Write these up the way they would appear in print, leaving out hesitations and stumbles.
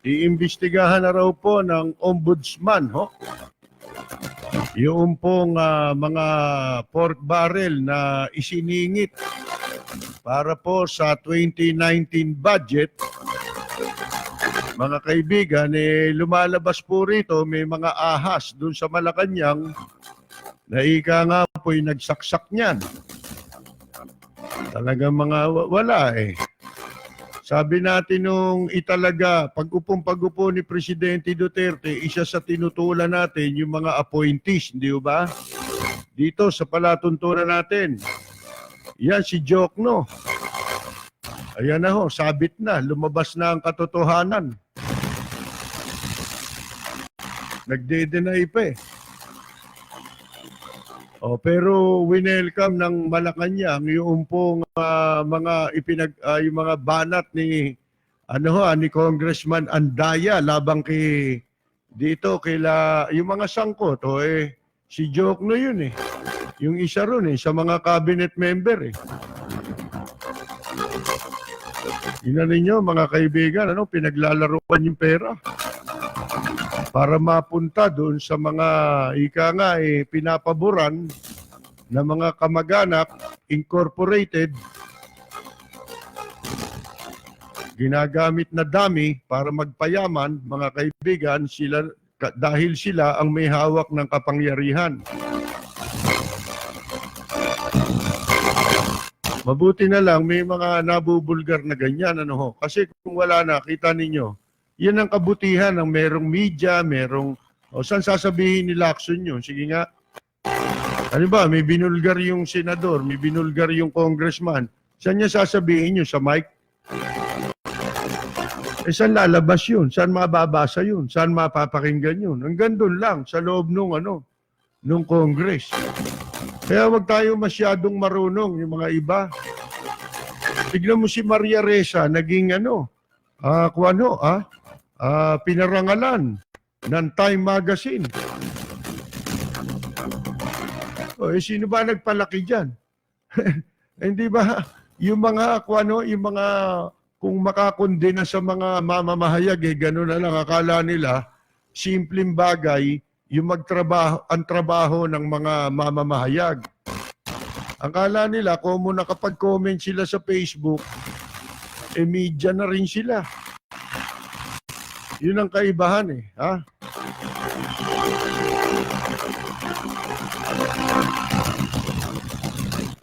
Iimbestigahan na raw po ng ombudsman, yung pong mga pork barrel na isiningit para po sa 2019 budget. Mga kaibigan, lumalabas po rito, may mga ahas dun sa Malacanang na ika nga po'y nagsaksak niyan. Talagang mga wala Sabi natin nung italaga, pag-upo ni Presidente Duterte, isa sa tinutulan natin yung mga appointees, di ba? Dito sa palatuntunan natin. Yan si Jokno. Ayan na sabit na, lumabas na ang katotohanan. Nagde-deny pa pero winelcome ng Malacanang yung pong mga yung mga banat ni ni Congressman Andaya labang kay dito yung mga sangkot si Jokno yun yung isa ron sa mga cabinet member Ina ninyo mga kaibigan pinaglalaruan yung pera para mapunta doon sa mga pinapaboran na mga kamag-anak incorporated, ginagamit na dami para magpayaman, mga kaibigan, dahil sila ang may hawak ng kapangyarihan. Mabuti na lang may mga nabubulgar na ganyan kasi kung wala na, kita ninyo, yan ang kabutihan ng merong media, merong saan sasabihin ni Lacson yun? Sige nga. Ano ba, may binulgar yung senador, may binulgar yung congressman. Saan niya sasabihin yun? Sa mic? Saan lalabas yun? Saan mababasa yun? Saan mapapakinggan yun? Hanggang doon lang, sa loob nung Congress. Kaya wag tayo masyadong marunong yung mga iba. Tignan mo si Maria Ressa, naging pinarangalan ng Time Magazine. Sino ba nagpalaki dyan? Hindi ba yung mga kung makakondena sa mga mamamahayag gano'n na lang akala nila simpleng bagay yung ang trabaho ng mga mamamahayag. Akala nila kung nakapag-comment sila sa Facebook media na rin sila. Yun ang kaibahan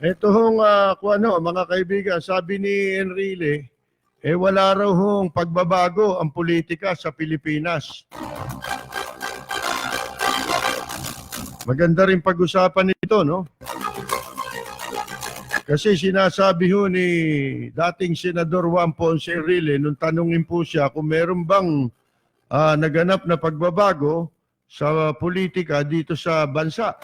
Ito mga kaibigan, sabi ni Enrile, wala raw pagbabago ang politika sa Pilipinas. Maganda rin pag-usapan nito, Kasi sinasabi ni dating Senador Juan Ponce Enrile, nung tanungin po siya kung meron bang naganap na pagbabago sa politika dito sa bansa.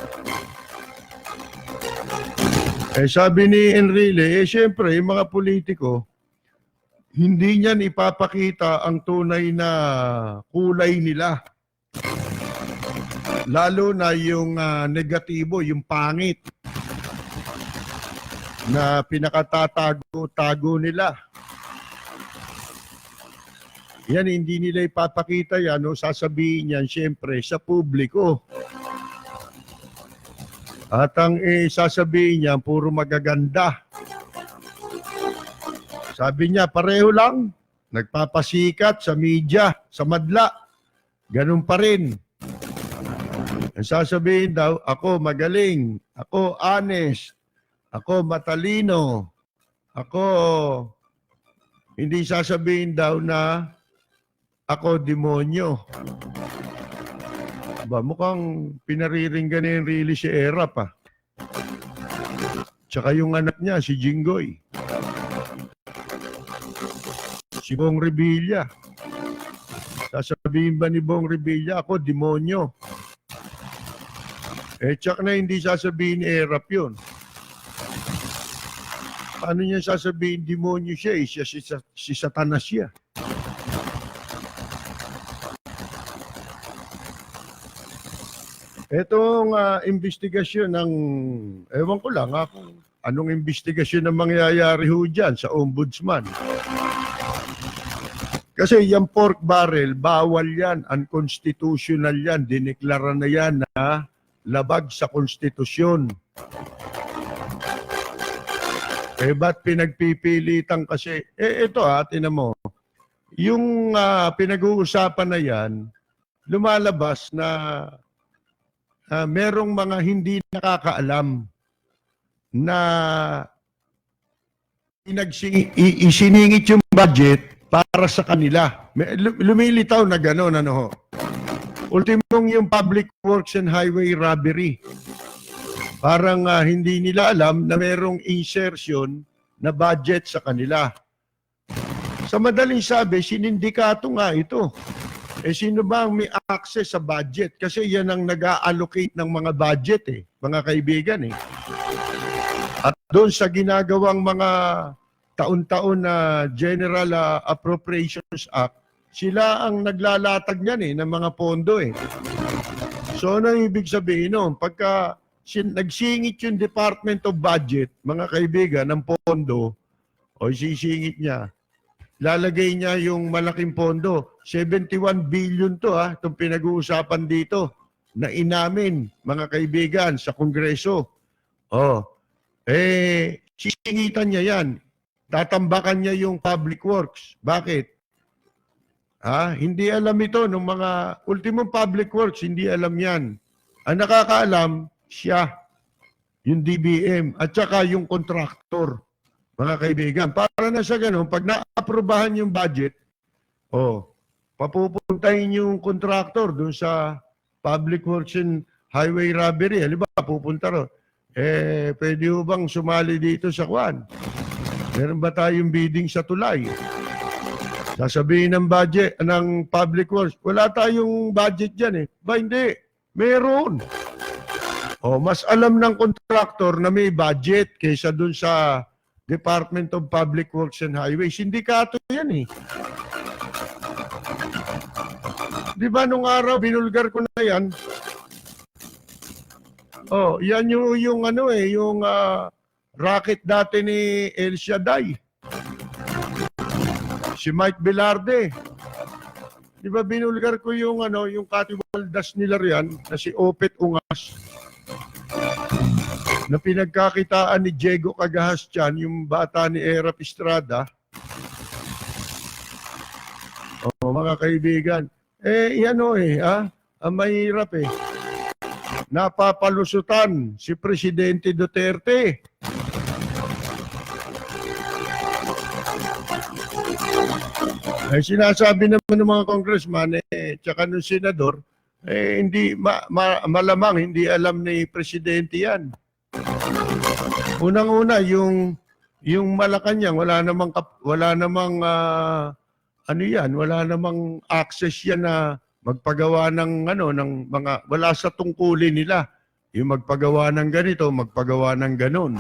Sabi ni Enrile, siyempre, yung mga politiko, hindi niyan ipapakita ang tunay na kulay nila. Lalo na yung negatibo, yung pangit na pinakatatago-tago nila. Yan, hindi nila ipapakita yan, sasabihin yan siyempre sa publiko. At ang sasabihin niya, puro magaganda. Sabi niya, pareho lang. Nagpapasikat sa media, sa madla. Ganun pa rin. Ang sasabihin daw, ako magaling, ako honest, ako matalino, ako, hindi sasabihin daw na ako demonyo. Mukhang pinariringgan na yung really si Erap Tsaka yung anak niya, si Jinggoy. Si Bong Revilla. Sasabihin ba ni Bong Revilla, ako demonyo? Tsak na hindi sasabihin ni Erap yun. Paano niya sasabihin demonyo siya? Si Satanas siya. Itong investigasyon ng, ewan ko lang kung anong investigasyon ang mangyayari ho dyan sa ombudsman. Kasi yung pork barrel, bawal yan, unconstitutional yan, dineklara na yan na labag sa konstitusyon. Ba't pinagpipilitan kasi? Ito tinan mo, yung pinag-uusapan na yan, lumalabas na merong mga hindi nakakaalam na isiningit yung budget para sa kanila. Lumilitaw na gano'n, ano ho. Ultimong yung public works and highway robbery. Parang hindi nila alam na merong insertion na budget sa kanila. Sa madaling sabi, sinindikato nga ito. Sino ba ang may access sa budget? Kasi yan ang nag-allocate ng mga budget mga kaibigan At doon sa ginagawang mga taon-taon na General Appropriations Act, sila ang naglalatag niyan ng mga pondo So ano ibig sabihin nun? Pagka nagsingit yung Department of Budget, mga kaibigan, ng pondo, sisingit niya, lalagay niya yung malaking pondo. 71 billion to itong pinag-uusapan dito na inamin, mga kaibigan, sa Kongreso. Sisingitan niya yan. Tatambakan niya yung public works. Bakit? Hindi alam ito ng mga ultimong public works, hindi alam yan. Ang nakakaalam, siya, yung DBM, at saka yung contractor, mga kaibigan. Para na sa ganun, pag na-aprobahan yung budget, papupuntahin yung contractor dun sa public works and highway robbery. Halimbawa, pupunta ro. Pwede ho bang sumali dito sa kwan? Meron ba tayong bidding sa tulay? Sasabihin ng budget, ng public works, wala tayong budget dyan Ba, hindi. Meron. Mas alam ng contractor na may budget kaysa dun sa Department of Public Works and Highways. Sindikato yan Di ba nung araw, binulgar ko na yan? Yan yung racket dati ni El Shaddai. Si Mike Velarde. Di ba binulgar ko yung katiwaldas nila riyan na si Opet Ungas na pinagkakitaan ni Diego Cagahastian, yung bata ni Erap Estrada. Mga kaibigan. Ang mahirap napapalusutan si Presidente Duterte. Sinasabi naman ng mga congressman tsaka ng senador, hindi malamang hindi alam ni Presidente yan. Unang-una yung Malacanang wala namang access yan na magpagawa ng mga wala sa tungkulin nila. Yung magpagawa ng ganito, magpagawa ng ganon.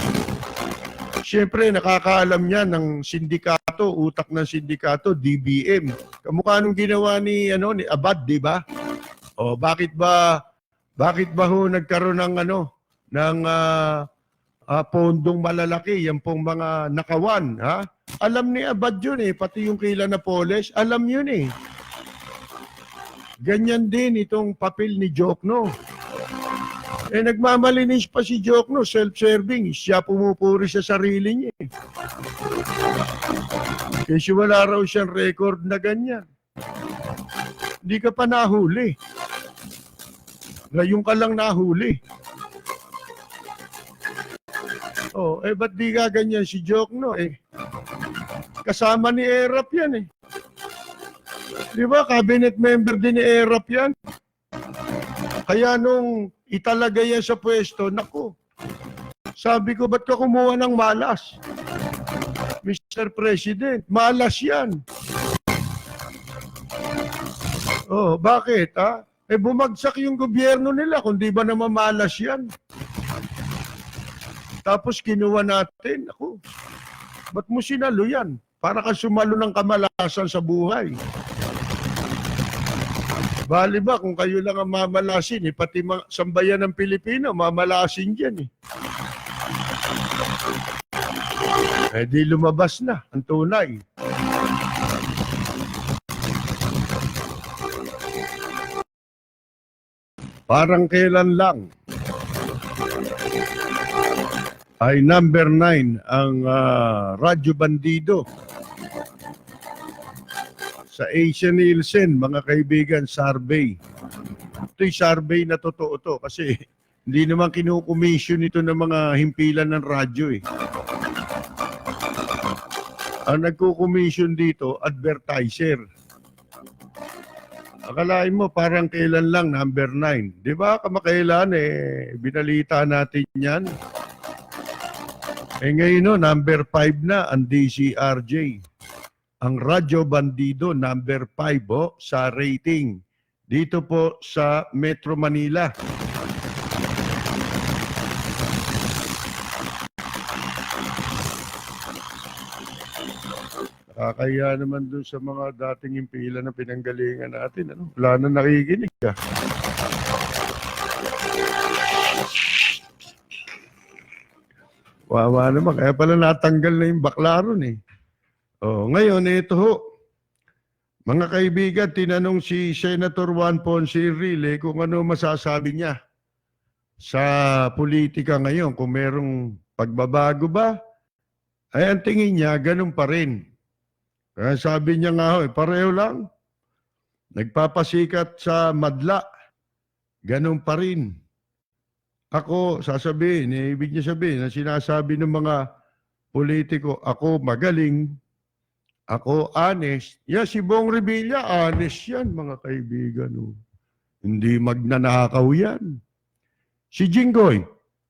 Siyempre, nakakaalam niya ng sindikato, utak ng sindikato, DBM. Kamukha nung ginawa ni Abad, di ba? Bakit ba ho nagkaroon ng pondong malalaki, yan pong mga nakawan, Alam ni Abad yun pati yung kila Napoles, alam yun Ganyan din itong papel ni Jokno. Nagmamalinis pa si Jokno, self-serving. Siya pumupuri sa sarili niya. Kasi wala raw siyang record na ganyan. Hindi ka pa nahuli. Ngayon ka lang nahuli. Ba't di ka ganyan si Jokno Kasama ni Erap yan Di ba, cabinet member din ni Erap yan? Kaya nung italagay yan sa pwesto, naku, sabi ko, ba't ka kumuha ng malas? Mr. President, malas yan. Bakit, bumagsak yung gobyerno nila, kung di ba naman malas yan? Tapos kinuha natin, naku, ba't mo sinalo yan? Para ka sumalo ng kamalasan sa buhay. Bali ba kung kayo lang ang mamalasin, pati mga sambayan ng Pilipino, mamalasin dyan di lumabas na ang tunay. Parang kailan lang ay number 9 ang Radyo Bandido sa Asian Nielsen, mga kaibigan, survey. Ito'y survey na totoo to kasi hindi naman kinukomission ito ng mga himpilan ng radyo Ang nagko-commission dito, advertiser. Akalain mo parang kailan lang number 9. 'Di ba? Kamakailan binalita natin 'yan. Ngayon number 5 na ang DCRJ. Ang Radyo Bandido number 5 sa rating. Dito po sa Metro Manila. Kaya naman doon sa mga dating impila na pinanggalingan natin. Wala na nakikinig ka. Wawa naman. Kaya pala natanggal na yung bakla ron ngayon, ito ho. Mga kaibigan, tinanong si Senator Juan Ponce Enrile kung ano masasabi niya sa politika ngayon. Kung merong pagbabago ba? Ay, ang tingin niya, ganun pa rin. Kaya sabi niya nga, pareho lang. Nagpapasikat sa madla. Ganun pa rin. Ako, sasabihin, ibig niya sabihin, na sinasabi ng mga politiko, ako magaling, ako honest. Si Bong Revilla, honest yan, mga kaibigan. Hindi magnanakaw yan. Si Jinggoy,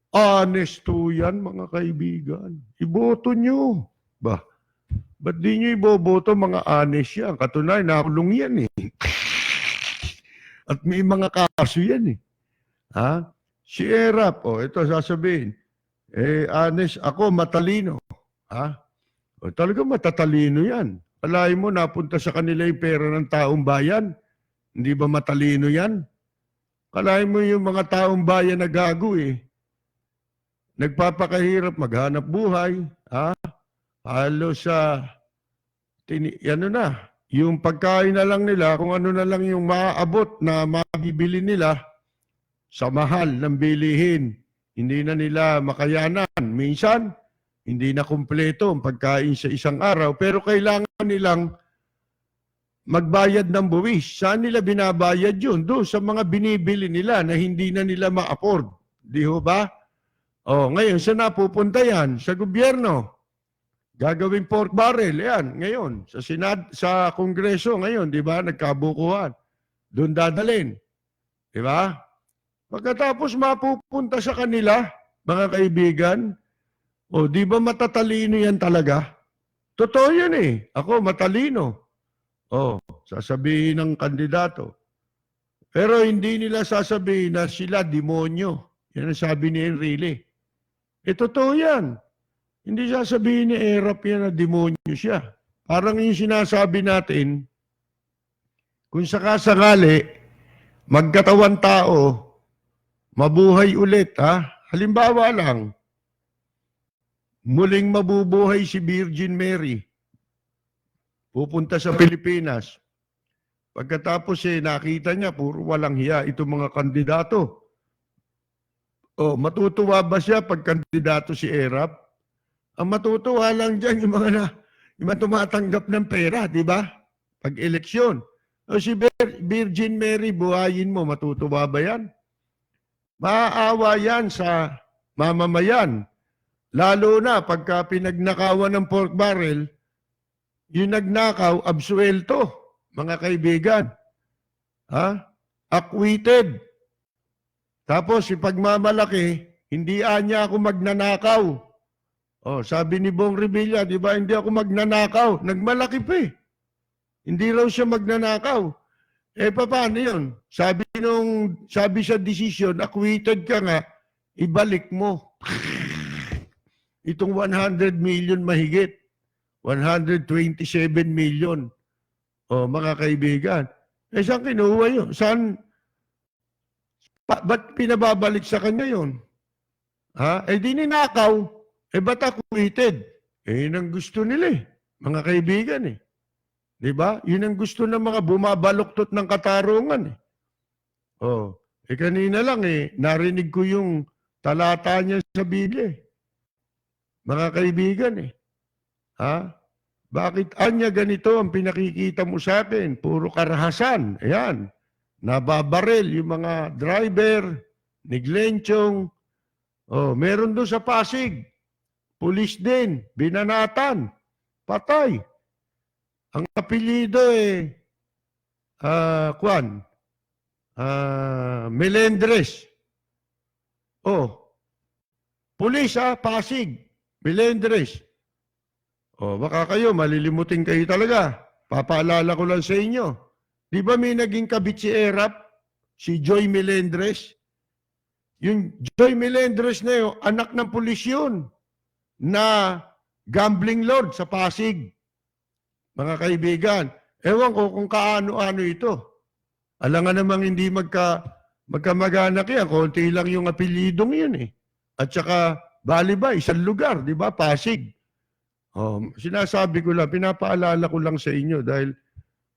honest to yan, mga kaibigan. Iboto nyo. Ba't di nyo iboboto mga honest yan? Katunay, nakulong yan At may mga kaso yan Si Erap, ito sasabihin, honest, ako matalino. Talaga matatalino yan. Alayin mo, napunta sa kanila yung pera ng taong bayan. Hindi ba matalino yan? Kalahin mo yung mga taong bayan na gago Nagpapakahirap maghanap buhay. Halos yung pagkain na lang nila, kung ano na lang yung maaabot na mabibili nila sa mahal ng bilihin. Hindi na nila makayanan. Minsan, hindi na kumpleto ang pagkain sa isang araw, pero kailangan nilang magbayad ng buwis. Saan nila binabayad yun? Doon sa mga binibili nila na hindi na nila ma-afford. Di ho ba? Ngayon, saan napupunta yan? Sa gobyerno. Gagawing pork barrel. Yan, ngayon. Sa Kongreso ngayon, di ba? Nagkabukuhan. Doon dadalhin. Di ba? Pagkatapos mapupunta sa kanila, mga kaibigan, di ba matatalino yan talaga? Totoo yan Ako matalino. Sasabihin ng kandidato. Pero hindi nila sasabihin na sila demonyo. Yan ang sabi ni Enrile. Totoo yan. Hindi sasabihin ni Erap yan na demonyo siya. Parang yung sinasabi natin, kung sakasakali, magkatawan tao, mabuhay ulit, Halimbawa lang, muling mabubuhay si Virgin Mary. Pupunta sa Pilipinas. Pagkatapos nakita niya, puro walang hiya itong mga kandidato. Matutuwa ba siya pag kandidato si Erap? Ang matutuwa lang dyan yung mga tumatanggap ng pera, di ba? Pag eleksyon. Si Virgin Mary, buhayin mo, matutuwa ba yan? Maaawa yan sa mamamayan. Lalo na pagka pinagnakawan ng pork barrel, yung nagnakaw, absuelto, mga kaibigan. Acquitted. Tapos, ipagmamalaki, hindi niya ako magnanakaw. Sabi ni Bong Revilla, di ba, hindi ako magnanakaw. Nagmalaki pa Hindi raw siya magnanakaw. Paano yun? Sabi sa decision, acquitted ka nga, ibalik mo. Itong 100 million mahigit. 127 million. Mga kaibigan. Saan kinuha yun? Ba't pinababalik sa kanya yun? Ha? Di ninakaw. Ba't acquitted? Yun ang gusto nila mga kaibigan Di ba? Yun ang gusto ng mga bumabaluktot ng katarungan kanina lang narinig ko yung talata niya sa Biblia Mga kaibigan Ha? Bakit anya ganito ang pinakikita mo sa akin? Puro karahasan. Ayan. Nababaril yung mga driver, neglensyong. Meron doon sa Pasig. Pulis din. Binanatan. Patay. Ang apelyido Melendres. Pulis Pasig. Melendres. Baka kayo, malilimutin kayo talaga. Papaalala ko lang sa inyo. Di ba may naging kabit si Erap? Si Joy Melendres? Yung Joy Melendres na yun, anak ng pulis yun na gambling lord sa Pasig. Mga kaibigan, ewan ko kung kaano-ano ito. Alam nga namang hindi magkamag-anak yan. Konti lang yung apelyidong yun At saka, bali ba, isang lugar, di ba? Pasig. Sinasabi ko lang, pinapaalala ko lang sa inyo dahil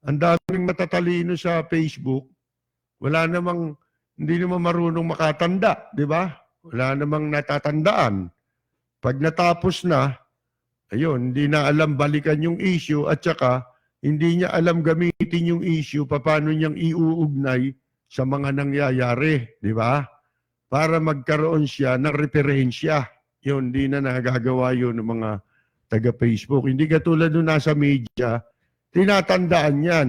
ang daming matatalino sa Facebook, hindi naman marunong makatanda, di ba? Wala namang natatandaan. Pag natapos na, ayun, hindi na alam balikan yung issue at saka hindi niya alam gamitin yung issue paano niyang iuugnay sa mga nangyayari, di ba? Para magkaroon siya ng referensya. Yun, hindi na nagagawa yun ng mga taga-Facebook. Hindi katulad nung nasa media, tinatandaan yan.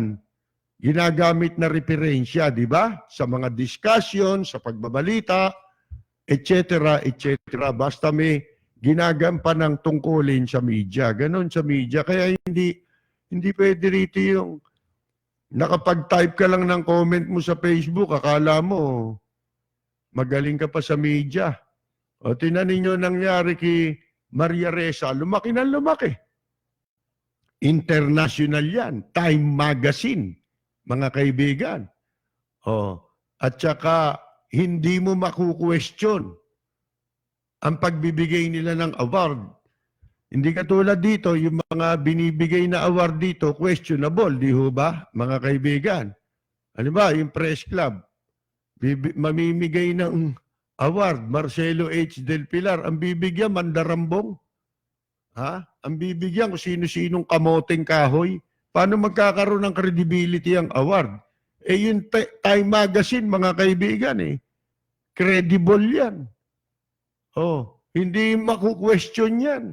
Ginagamit na referensya, di ba? Sa mga discussion, sa pagbabalita, etc., etc. Basta may ginagampan ng tungkulin sa media. Ganon sa media. Kaya hindi pwede rito yung nakapag-type ka lang ng comment mo sa Facebook, akala mo magaling ka pa sa media. Tinan ninyo nangyari kay Maria Ressa, lumaki ng lumaki. International yan. Time Magazine, mga kaibigan. At saka, hindi mo maku-question ang pagbibigay nila ng award. Hindi katulad dito, yung mga binibigay na award dito, questionable, di ho ba, mga kaibigan? Ano ba, yung press club, mamimigay ng award, Marcelo H. Del Pilar, ang bibigyan, Mandarambong. Ang bibigyan kung sino-sinong kamoteng kahoy. Paano magkakaroon ng credibility ang award? Yung Time Magazine, mga kaibigan, credible yan. Hindi maku-question yan,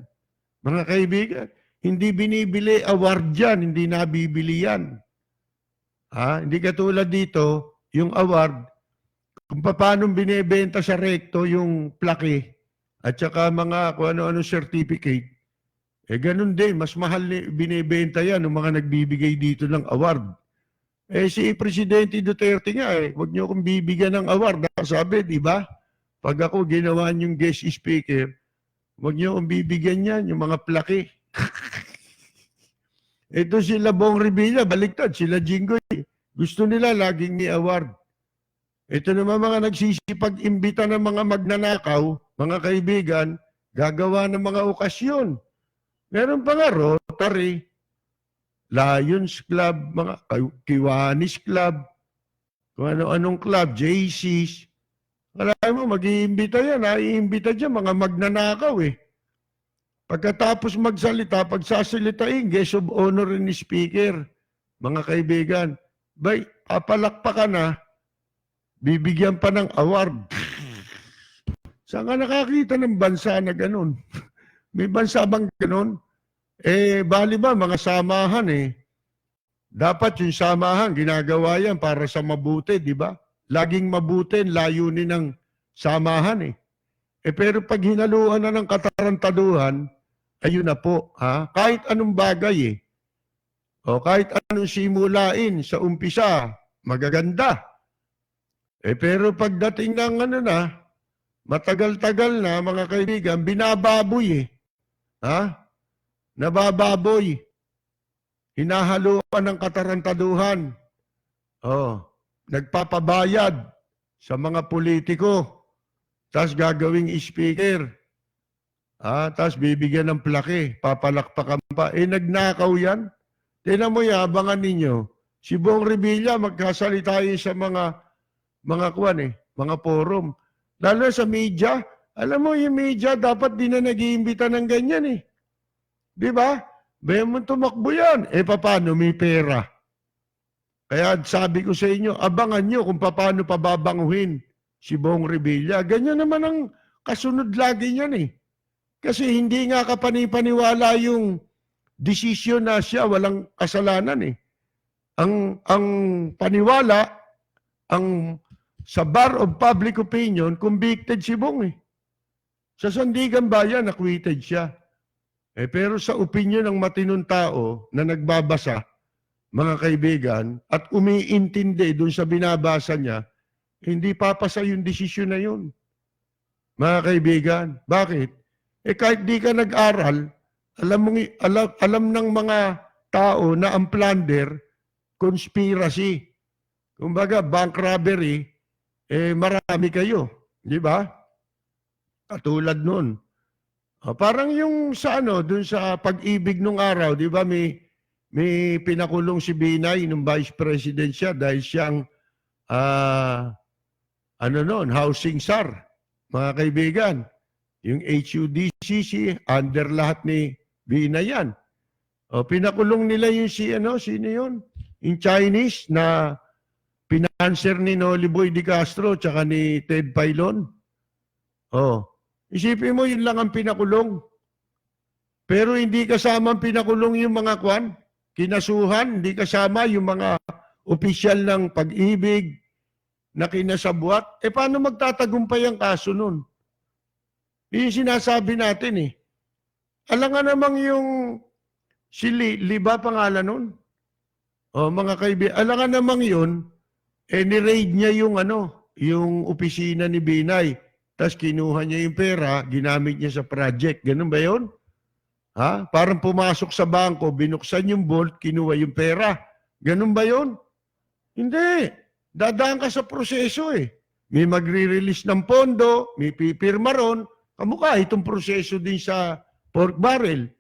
mga kaibigan. Hindi binibili award yan, hindi nabibili yan. Hindi katulad dito, yung award, kung paano binibenta sa rekto yung plaque at saka mga kung ano-ano certificate, ganun din, mas mahal binibenta yan ng mga nagbibigay dito ng award. Si Presidente Duterte nga, huwag niyo akong bibigyan ng award. Sabi, di ba? Pag ako ginawa niyong guest speaker, huwag niyo akong bibigyan yan, yung mga plaque. Ito sila Bong Revilla, baliktad, sila Jinggoy. Gusto nila laging may award. Ito naman mga nagsisipag-imbita ng mga magnanakaw, mga kaibigan, gagawa ng mga okasyon. Meron pa nga Rotary, Lions Club, mga Kiwanis Club, kung ano-anong club, JC's. Alam mo, mag-iimbita yan, iimbita dyan, mga magnanakaw Pagkatapos magsalita, pagsasalitain, guest of honor ni speaker, mga kaibigan, papalakpakan na, bibigyan pa ng award. Saan ka nakakita ng bansa na ganun? May bansa bang ganun? Bali ba, mga samahan Dapat yung samahan, ginagawa yan para sa mabuti, di ba? Laging mabuti, layunin ng samahan pero pag hinaluan na ng katarantaduhan, ayun na po, kahit anong bagay kahit anong simulain sa umpisa, magaganda. Pero pagdating ng matagal-tagal na, mga kaibigan, binababoy Nabababoy. Hinahaluan ng katarantaduhan. Oh, nagpapabayad sa mga politiko, tapos gagawing speaker. Tapos bibigyan ng plaque, papalakpakan pa. Nagnakaw yan. Tingnan mo abangan ninyo. Si Bong Revilla magkasalita yun sa mga mga forum. Lalo sa media. Alam mo, yung media dapat din na nag-iimbita ng ganyan eh. Di ba? Bayan mo tumakbo yan. Paano? May pera. Kaya sabi ko sa inyo, abangan nyo kung paano pababanguhin si Bong Revilla. Ganyan naman ang kasunod lagi niyan eh. Kasi hindi nga kapanipaniwala yung desisyon na siya walang kasalanan eh. Ang paniwala, sa bar of public opinion, convicted si Bong eh. Sa Sandigan Bayan, acquitted siya. Pero sa opinion ng matinong tao na nagbabasa, mga kaibigan, at umiintindi dun sa binabasa niya, hindi papasa yung desisyon na yun. Mga kaibigan, bakit? Kahit di ka nag-aral, alam ng mga tao na ang plunder, conspiracy. Kumbaga, bank robbery, marami kayo. Di ba? Katulad nun. Parang yung sa dun sa pag-ibig nung araw, di ba, may pinakulong si Binay nung vice president siya dahil siyang housing czar, mga kaibigan. Yung HUDCC, under lahat ni Binay yan. Pinakulong nila yung sino yun? Yung Chinese na pinanser ni Noli Boy Di Castro tsaka ni Ted Pailon. Isipin mo, yun lang ang pinakulong. Pero hindi kasama ang pinakulong yung mga kinasuhan, hindi kasama yung mga opisyal ng pag-ibig na kinasabwat. Paano magtatagumpay ang kaso nun? Yung sinasabi natin eh. Alam nga namang yung si Liba pangalan nun? Mga kaibigan, alam nga namang yun, ni-raid niya yung opisina ni Binay. Tapos kinuha niya yung pera, ginamit niya sa project. Ganun ba yun? Parang pumasok sa bangko, binuksan yung vault, kinuha yung pera. Ganun ba yun? Hindi. Dadaan ka sa proseso eh. May magre-release ng pondo, may pipirma ron. Kamukha itong proseso din sa pork barrel.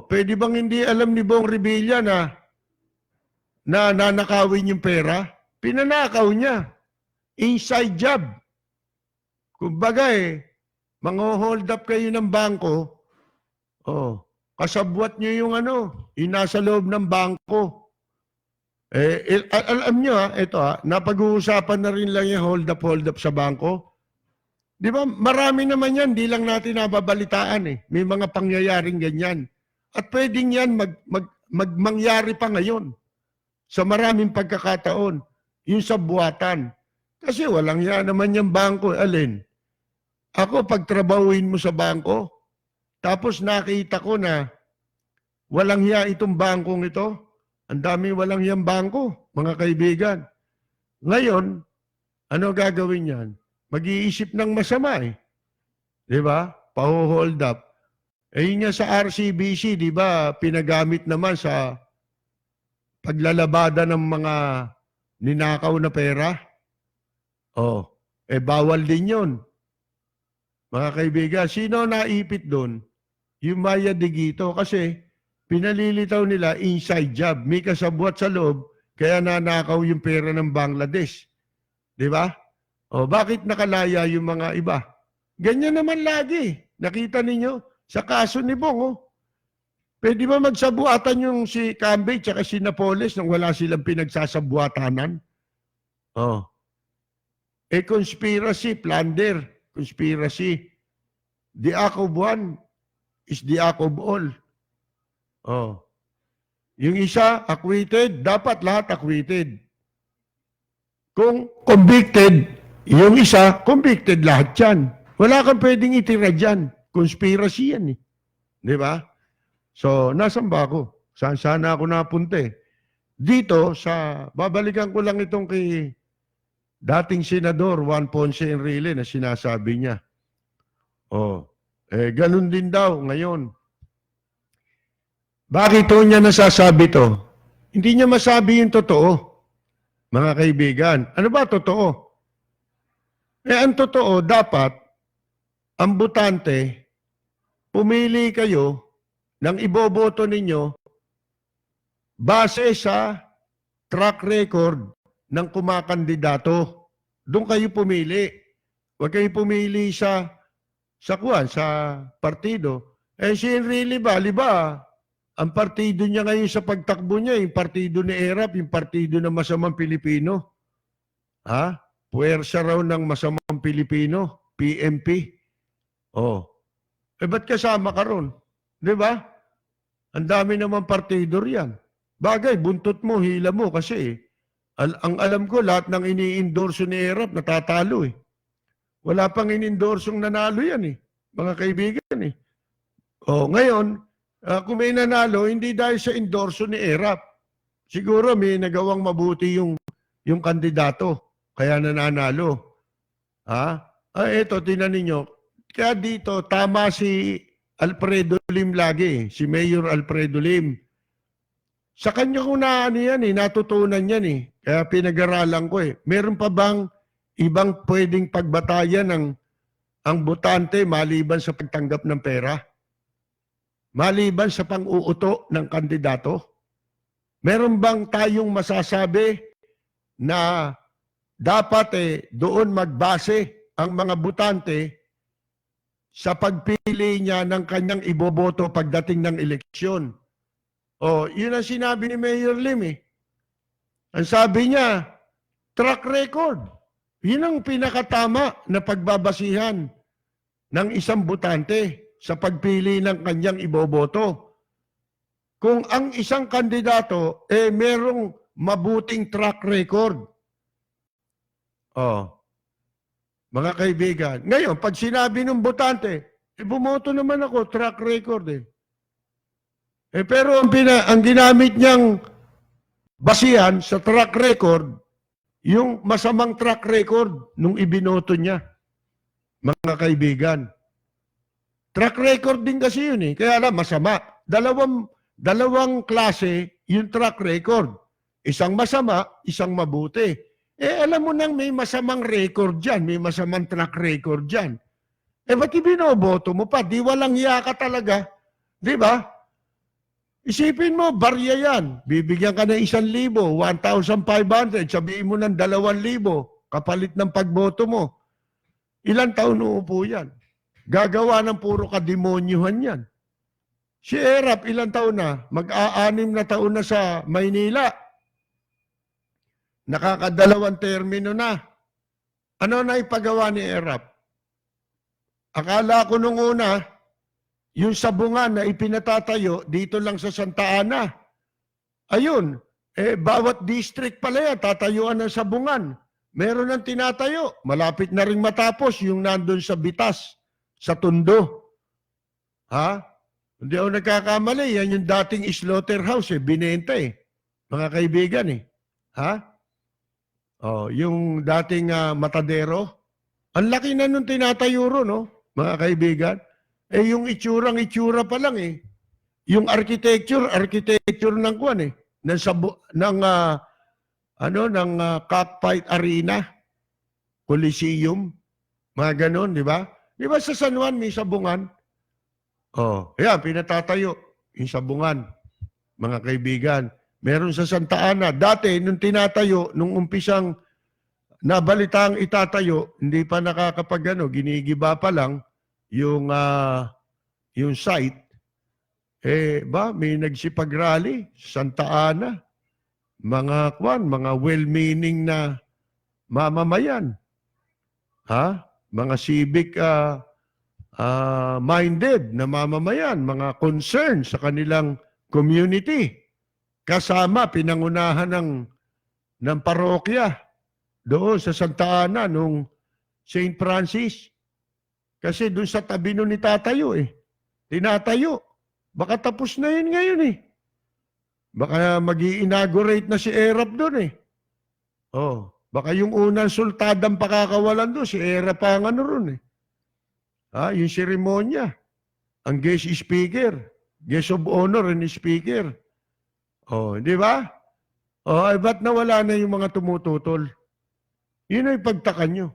Pwede bang hindi alam ni Bong Revilla na nanakawin yung pera? Pinanakaw niya. Inside job. Kumbaga mang-hold up kayo ng bangko, kasabwat nyo yung yung nasa loob ng bangko. Alam nyo napag-uusapan na rin lang yung hold up sa bangko. Di ba? Marami naman yan, di lang natin nababalitaan eh. May mga pangyayaring ganyan. At pwedeng yan mangyari pa ngayon sa maraming pagkakataon. Yung sa buwatan. Kasi walang yan naman yung bangko. Alin? Ako, pagtrabahuin mo sa bangko, tapos nakita ko na walang hiya itong bangkong ito. Ang daming walang hiyang bangko, mga kaibigan. Ngayon, ano gagawin yan? Mag-iisip ng masama eh. Di ba? Pa-hold up. Yun nga sa RCBC, di ba, pinagamit naman sa paglalabada ng mga ninakaw na pera. Bawal din yun. Mga kaibigan, sino naipit doon? Yung Maya Digito kasi pinalilitaw nila inside job. May kasabwat sa loob, kaya nanakaw yung pera ng Bangladesh. Di ba? Bakit nakalaya yung mga iba? Ganyan naman lagi. Nakita ninyo sa kaso ni Bong. Pwede ba magsabuatan yung si Cambay at si Napoles nang wala silang pinagsasabuatanan? Conspiracy, plunder. Conspiracy. The act of one is the act of all. Yung isa, acquitted, dapat lahat acquitted. Kung convicted, yung isa, convicted lahat yan. Wala kang pwedeng itira dyan. Conspiracy yan eh. Di ba? So, nasan ba ako? Saan sana ako napunta eh? Dito, babalikan ko lang itong kay dating Senador Juan Ponce Enrile na sinasabi niya. Ganun din daw ngayon. Bakit niya nasasabi to? Hindi niya masabi yung totoo. mga kaibigan. Ano ba totoo? Ang totoo, dapat ang botante, pumili kayo ng iboboto ninyo base sa track record ng kumakandidato. Doon kayo pumili. Huwag kayo pumili sa partido. Si Enrile ba, ang partido niya ngayon sa pagtakbo niya, yung partido ni ERAP, yung partido ng masamang Pilipino. Ha? Puwersa raw ng masamang Pilipino, PMP. Ba't kasama ka ron? Di ba? Ang dami naman partido riyan. Bagay, buntot mo, hila mo kasi ang alam ko, lahat ng ini-endorso ni ERAP natatalo eh. Wala pang in-endorsong nanalo yan eh, mga kaibigan eh. Ngayon, kung may nanalo, hindi dahil sa endorso ni ERAP. Siguro may nagawang mabuti yung kandidato, kaya nananalo. Eto, tinan ninyo. Kaya dito, tama si Alfredo Lim lagi, si Mayor Alfredo Lim. Sa kanya ko natutunan yan eh. Kaya pinag-aralan ko eh. Meron pa bang ibang pwedeng pagbatayan ang botante maliban sa pagtanggap ng pera? Maliban sa pang-uuto ng kandidato? Meron bang tayong masasabi na dapat doon magbase ang mga botante sa pagpili niya ng kanyang iboboto pagdating ng eleksyon? Yun ang sinabi ni Mayor Lim eh. Ang sabi niya, track record. Yun ang pinakatama na pagbabasihan ng isang botante sa pagpili ng kanyang iboboto. Kung ang isang kandidato merong mabuting track record. Mga kaibigan. Ngayon, pag sinabi ng botante, bumoto naman ako, track record eh. Pero ang ginamit niyang basihan sa track record, yung masamang track record nung ibinoto niya. Mga kaibigan. Track record din kasi yun eh. Kaya lang masama. Dalawang klase yung track record. Isang masama, isang mabuti. Alam mo nang may masamang record dyan, may masamang track record dyan. Ba't ibinoboto mo pa? Di walang hiya ka talaga. Di ba? Isipin mo, barya yan. Bibigyan ka ng 1,000, 1,500, sabihin mo ng 2,000, kapalit ng pagboto mo. Ilang taon uupo yan? Gagawa ng puro kademonyuhan yan. Si ERAP, ilang taon na? Mag-a-6 na taon na sa Maynila. Nakakadalawang termino na. Ano na ipagawa ni ERAP? Akala ko nung una, yung sabungan na ipinatatayo dito lang sa Santa Ana. Ayun, bawat district pala yan, tatayuan ng sabungan. Meron ng tinatayo. Malapit na rin matapos yung nandun sa Bitas, sa Tondo. Hindi ako nagkakamali. Yan yung dating slaughterhouse binenta mga kaibigan yung dating matadero. Ang laki na nung tinatayo ro, no? Mga kaibigan. Yung itsura pa lang Yung architecture ng kuwan ng Cockfight Arena, Coliseum, mga ganon, di ba? Di ba sa San Juan may sabungan? Pinatatayo yung sabungan, mga kaibigan. Meron sa Santa Ana. Dati, nung tinatayo, nung umpisang nabalitang itatayo, hindi pa ginigiba pa lang yung site, may nagsipag-rally sa Santa Ana. Mga well-meaning na mamamayan. Mga civic minded na mamamayan, mga concern sa kanilang community. Kasama, pinangunahan ng parokya doon sa Santa Ana nung St. Francis. Kasi doon sa tabi nun itatayo tinatayo. Baka tapos na yun ngayon Baka mag-i-inaugurate na si ERAP doon baka yung unang sultadang pakakawalan doon, si ERAP pa ang ron yung seremonya. Ang guest speaker, guest of honor and speaker. Di ba? O, ay ba't nawala na yung mga tumututol? Yun ay pagtaka nyo,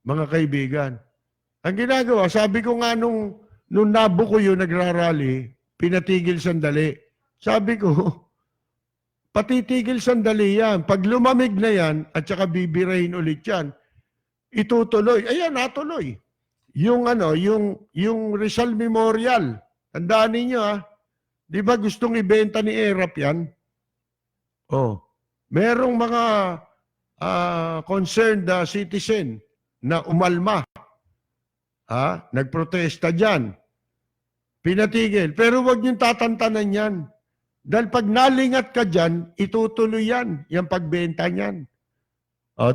mga kaibigan. Ang ginagawa, sabi ko nga nung nabuko yun, nagrarally, pinatigil sandali. Sabi ko, patitigil sandali yan. Pag lumamig na yan, at saka bibirahin ulit yan, itutuloy. Ayan, natuloy. Yung Rizal Memorial. Tandaan ninyo di ba gustong ibenta ni ERAP yan? Oh, merong mga concerned citizen na umalma. Nagprotesta dyan. Pinatigil. Pero huwag niyong tatantanan yan. Dahil pag nalingat ka dyan, itutuloy yan. Yung pagbenta niyan.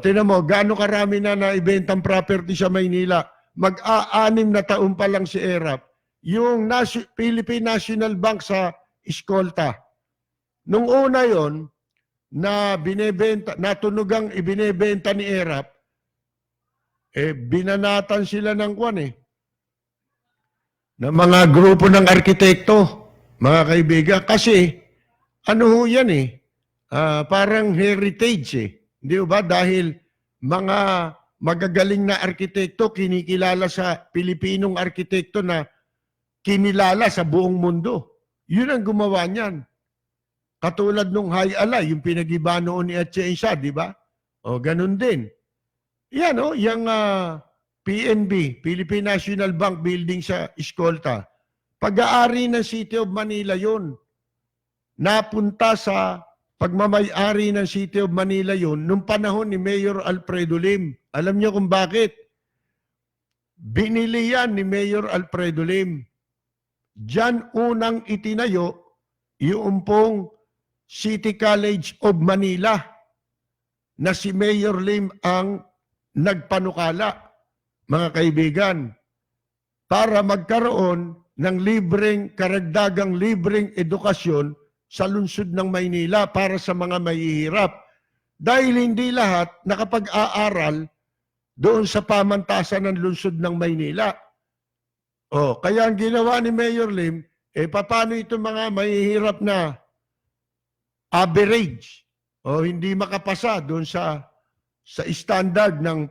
Tinan mo, gaano karami na naibentang property sa Maynila. Mag-6 na taon pa lang si ERAP. Yung Philippine National Bank sa Escolta. Nung una yon na binebenta, natunugang ibinebenta ni ERAP, binanatan sila ng ng mga grupo ng arkitekto, mga kaibigan. Kasi, ano yan parang heritage Di ba? Dahil mga magagaling na arkitekto, kinikilala sa Pilipinong arkitekto na kinilala sa buong mundo. Yun ang gumawa niyan. Katulad nung High Ala, yung pinag-iba noon ni Atienza, di ba? Ganun din. Yan yung PNB, Philippine National Bank building sa Escolta. Pag-aari ng City of Manila yun. Napunta sa pagmamay-ari ng City of Manila yun nung panahon ni Mayor Alfredo Lim. Alam niyo kung bakit? Binili yan ni Mayor Alfredo Lim. Diyan unang itinayo yung pong City College of Manila na si Mayor Lim ang nagpanukala, mga kaibigan, para magkaroon ng karagdagang libreng edukasyon sa lungsod ng Maynila para sa mga mahihirap. Dahil hindi lahat nakapag-aaral doon sa pamantasan ng lungsod ng Maynila. Kaya ang ginawa ni Mayor Lim, paano itong mga mahihirap na average hindi makapasa doon sa standard ng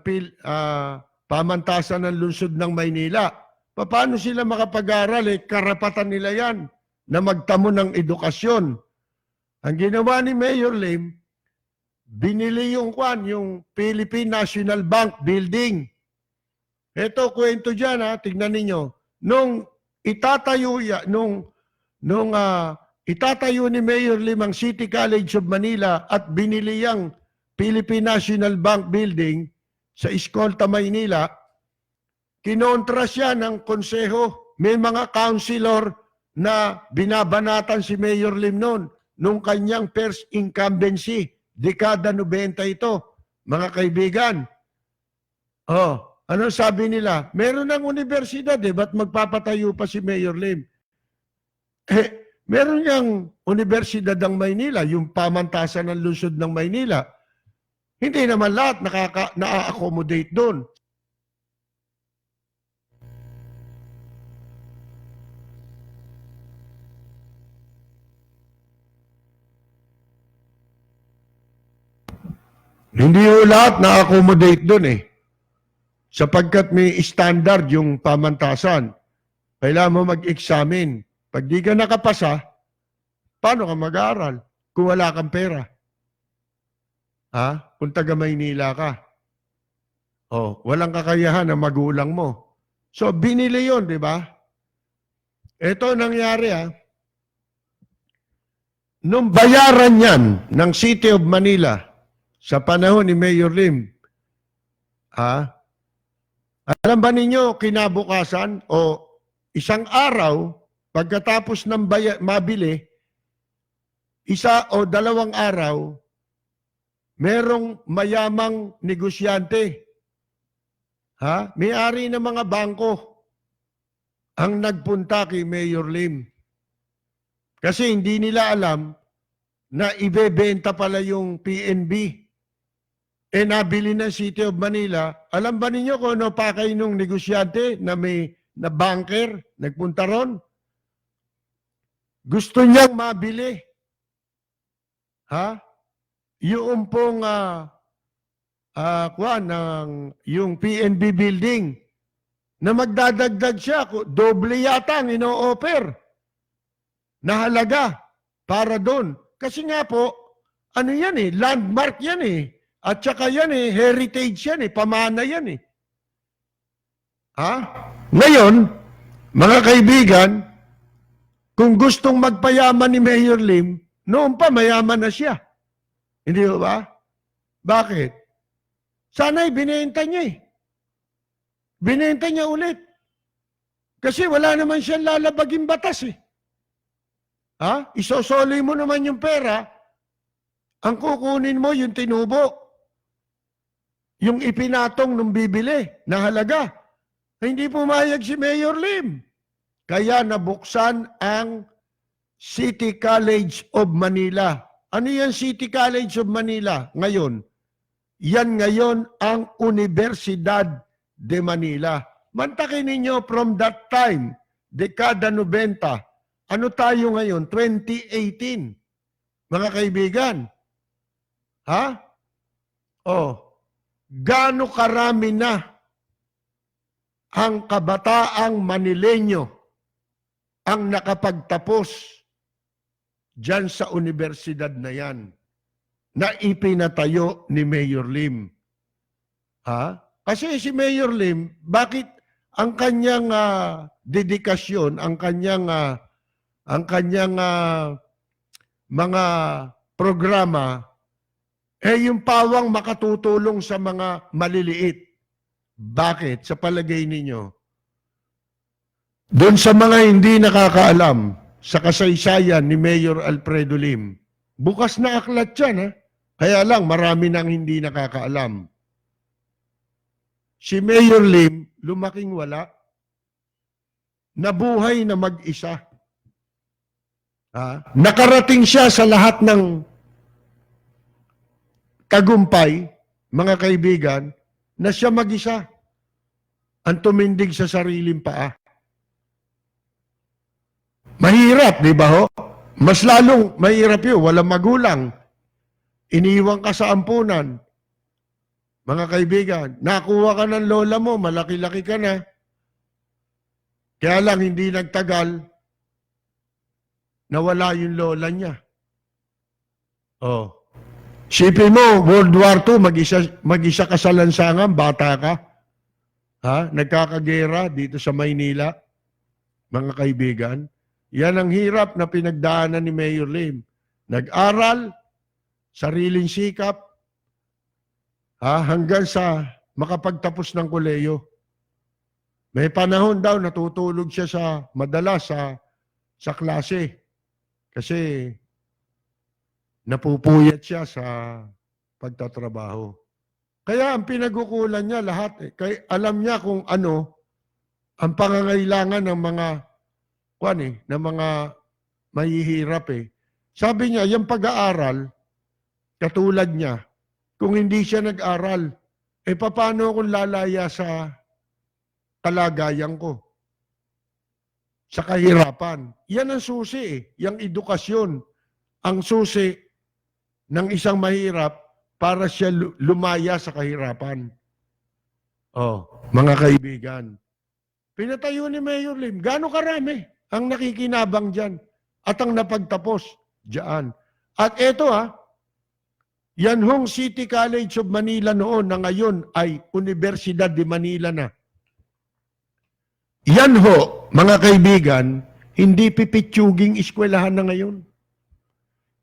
pamantasan ng lungsod ng Maynila? Paano sila makapag-aral? Karapatan nila yan na magtamo ng edukasyon. Ang ginawa ni Mayor Lim, binili yung Philippine National Bank building. Ito, kwento dyan tignan ninyo. Nung itatayo ni Mayor Lim ang City College of Manila at binili yung Philippine National Bank building sa Escolta, Maynila, kinontra siya ng konseho. May mga councilor na binabanatan si Mayor Lim noon nung kanyang first incumbency. Dekada 90 ito, mga kaibigan. Ano sabi nila? Meron ng universidad ba't magpapatayo pa si Mayor Lim? Meron niyang universidad ng Maynila, yung pamantasan ng lungsod ng Maynila. Hindi naman lahat na-accommodate doon. Hindi lahat na-accommodate doon sapagkat may standard yung pamantasan. Kailangan mo mag-examine. Pag di ka nakapasa, paano ka mag-aaral kung wala kang pera? Kung taga Maynila ka. Walang kakayahan ng magulang mo. So, binili yon, di ba? Ito nangyari nung bayaran yan ng City of Manila sa panahon ni Mayor Lim, alam ba ninyo, kinabukasan o isang araw, pagkatapos ng mabili, 1 o 2 araw, merong mayamang negosyante, may-ari ng mga bangko, ang nagpunta kay Mayor Lim. Kasi hindi nila alam na ibebenta pala yung PNB. Nabili ng City of Manila. Alam ba ninyo kung ano pakay nung negosyante na banker, nagpunta ron? Gusto niyang mabili. yung pong yung PNB building na magdadagdag siya, doble yata ang ino-offer na halaga para doon. Kasi nga po, ano yan landmark yan At saka yan heritage yan pamana yan Ha? Ngayon, mga kaibigan, kung gustong magpayaman ni Mayor Lim, noon pa mayaman na siya. Hindi ba? Bakit? Sana'y binenta niya Binenta niya ulit. Kasi wala naman siyang lalabaging batas Ha? Isosoli mo naman yung pera, ang kukunin mo yung tinubo. Yung ipinatong nung bibili na halaga. Hindi pumayag si Mayor Lim. Kaya nabuksan ang City College of Manila. Ano yan City College of Manila ngayon? Yan ngayon ang Universidad de Manila. Mantakin ninyo from that time, dekada 90. Ano tayo ngayon? 2018. Mga kaibigan. Ha? Gaano karami na ang kabataang Manileño ang nakapagtapos dyan sa universidad na yan na ipinatayo ni Mayor Lim. Ha? Kasi si Mayor Lim, bakit ang kanyang dedikasyon, ang kanyang mga programa, yung pawang makatutulong sa mga maliliit. Bakit? Sa palagay ninyo? Doon sa mga hindi nakakaalam sa kasaysayan ni Mayor Alfredo Lim, bukas na aklat yan. Kaya lang, marami nang hindi nakakaalam. Si Mayor Lim, lumaking wala. Nabuhay na mag-isa. Nakarating siya sa lahat ng tagumpay, mga kaibigan, na siya mag-isa ang tumindig sa sariling paa. Mahirap, di ba ho? Mas lalong mahirap yun, walang magulang. Iniwan ka sa ampunan. Mga kaibigan, nakuha ka ng lola mo, malaki-laki ka na. Kaya lang hindi nagtagal, nawala yung lola niya. Sipin mo, World War II, mag-isa ka sa lansangan, bata ka. Nagkakagera dito sa Maynila. Mga kaibigan, yan ang hirap na pinagdaanan ni Mayor Lim. Nag-aral, sariling sikap, hanggang sa makapagtapos ng koleyo. May panahon daw natutulog siya madalas sa klase. Kasi napupuyat siya sa pagtatrabaho. Kaya ang pinagkukulan niya lahat, kaya alam niya kung ano ang pangangailangan ng mga ng mga mahihirap Sabi niya, yung pag-aaral, katulad niya, kung hindi siya nag-aral, paano kung lalaya sa kalagayan ko? Sa kahirapan. Yan ang susi yung edukasyon. Ang susi ng isang mahirap para siya lumaya sa kahirapan. Mga kaibigan, pinatayo ni Mayor Lim, gaano karami ang nakikinabang dyan at ang napagtapos dyan. At eto yan hong City College of Manila noon na ngayon ay Universidad de Manila na. Yan ho, mga kaibigan, hindi pipitsuging eskwelahan na ngayon.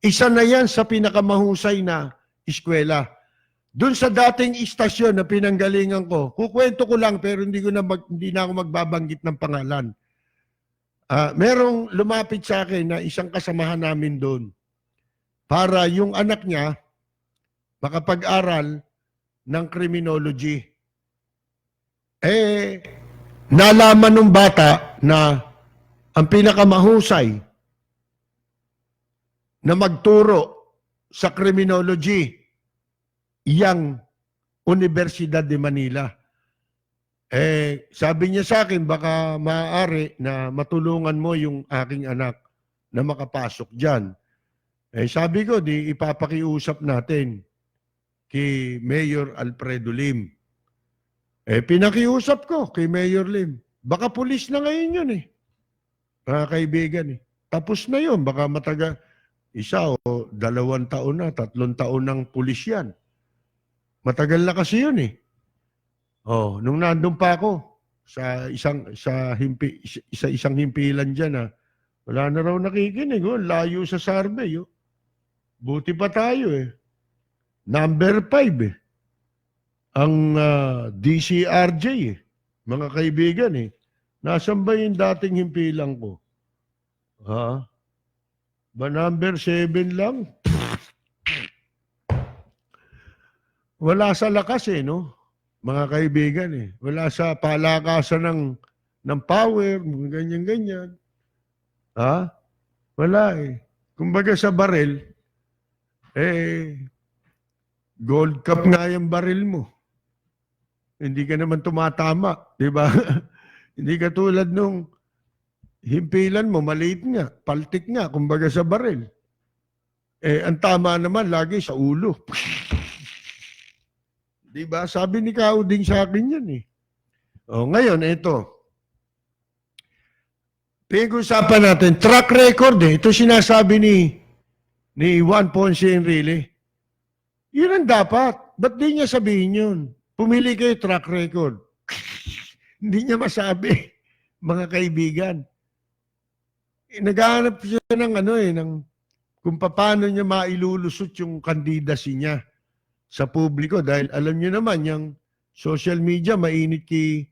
Isa na yan sa pinakamahusay na eskwela. Doon sa dating istasyon na pinanggalingan ko, kukwento ko lang pero hindi na ako magbabanggit ng pangalan. Merong lumapit sa akin na isang kasamahan namin doon para yung anak niya makapag-aral ng criminology. Nalaman ng bata na ang pinakamahusay na magturo sa criminology, yang Universidad de Manila. Sabi niya sa akin, baka maaari na matulungan mo yung aking anak na makapasok dyan. Sabi ko, di ipapakiusap natin kay Mayor Alfredo Lim. Pinakiusap ko kay Mayor Lim. Baka pulis na ngayon yun mga kaibigan Tapos na yun, baka isa o 2 taon na, 3 taon ng pulis yan. Matagal na kasi yun nung nandun pa ako sa isang himpilan dyan wala na raw nakikinig. Layo sa survey. Buti pa tayo Number 5 ang DCRJ mga kaibigan Nasaan ba yung dating himpilan ko? Ba number 7 lang? Wala sa lakas no? Mga kaibigan Wala sa palakasan ng power, ganyan-ganyan. Wala Kumbaga sa baril, gold cup nga yung baril mo. Hindi ka naman tumatama, di ba? Hindi ka tulad nung himpilan mo, maliit nga, paltik nga, kumbaga sa baril. Ang tama naman lagi sa ulo. Di ba? Sabi ni Kao din sa akin yan ngayon, ito. Pag-usapan natin, track record Ito sinasabi ni Juan Ponce Enrile. Yun ang dapat. Ba't di niya sabihin yun? Pumili kayo track record. Hindi niya masabi, mga kaibigan. Naghahanap siya ng kung paano niya mailulusot yung candidacy niya sa publiko. Dahil alam niyo naman, yung social media, mainit kay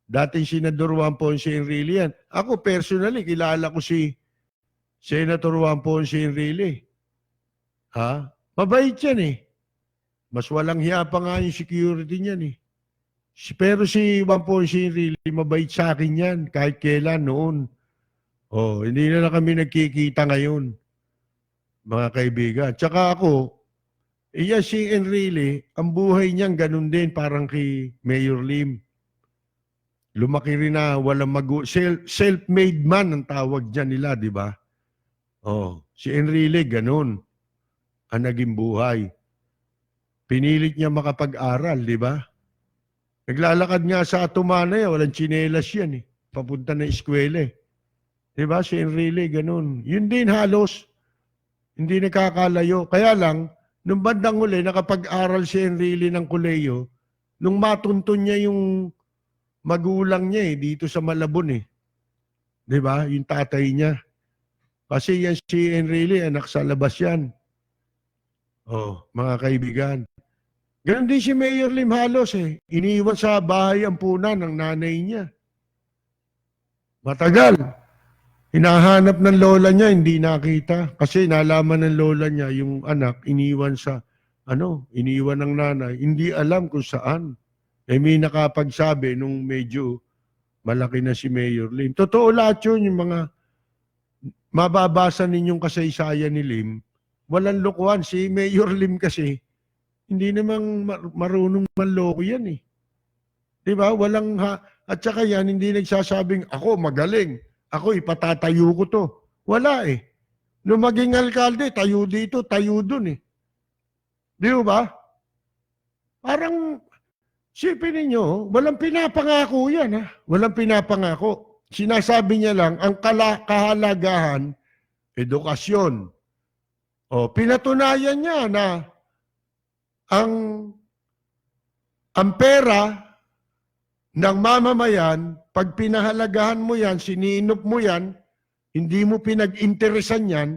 dating Senador Juan Ponce Enrile yan. Ako personally, kilala ko si Senator Juan Ponce Enrile. Mabait yan Mas walang hiya pa nga yung security niyan Pero si Juan Ponce Enrile, mabait sa akin yan kahit kailan noon. Hindi na kami nagkikita ngayon, mga kaibigan. Tsaka ako, si Enrile, ang buhay niyan ganun din, parang kay Mayor Lim. Lumaki rin na walang self-made man ang tawag dyan nila, di ba? Si Enrile, ganun ang naging buhay. Pinilit niya makapag-aral, di ba? Naglalakad nga sa Atumana walang tsinelas yan papunta na eskwela Di ba? Si Enrile, ganun. Yun din halos. Hindi nakakalayo. Kaya lang, nung bandang huli, nakapag-aral si Enrile ng koleyo, nung matuntun niya yung magulang niya dito sa Malabon Di ba? Yung tatay niya. Kasi yan si Enrile, anak sa labas yan. Mga kaibigan. Ganon din si Mayor Lim halos Iniwan sa bahay ang puna ng nanay niya. Matagal. Hinahanap ng lola niya, hindi nakita. Kasi nalaman ng lola niya, yung anak, iniwan iniwan ng nanay. Hindi alam kung saan. May nakapagsabi nung medyo malaki na si Mayor Lim. Totoo lahat yun, yung mga mababasa ninyong kasaysayan ni Lim. Walang lokohan. Si Mayor Lim kasi, hindi namang marunong manloko yan Diba? At saka yan, hindi nagsasabing, ako magaling. Ako ipatatayo ko to. Wala Nung maging alkalde, tayo dito, tayo dun Di ba? Parang, sipin ninyo, walang pinapangako yan Walang pinapangako. Sinasabi niya lang, ang kahalagahan, edukasyon. Pinatunayan niya na ang pera ng mamamayan, pag pinahalagahan mo yan, sininop mo yan, hindi mo pinag-interesan yan,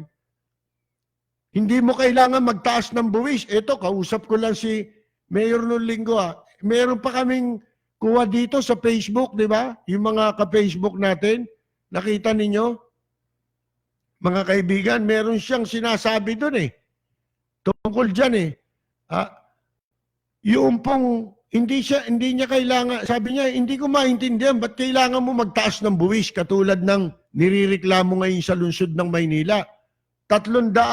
hindi mo kailangan magtaas ng buwis. Ito, kausap ko lang si Mayor noong linggo Meron pa kaming kuha dito sa Facebook, di ba? Yung mga ka-Facebook natin, nakita ninyo? Mga kaibigan, meron siyang sinasabi doon tungkol dyan yung pong hindi niya kailangan, sabi niya, hindi ko maintindihan, ba't kailangan mo magtaas ng buwis katulad ng nirereklamo ngayon sa lungsod ng Maynila. 300%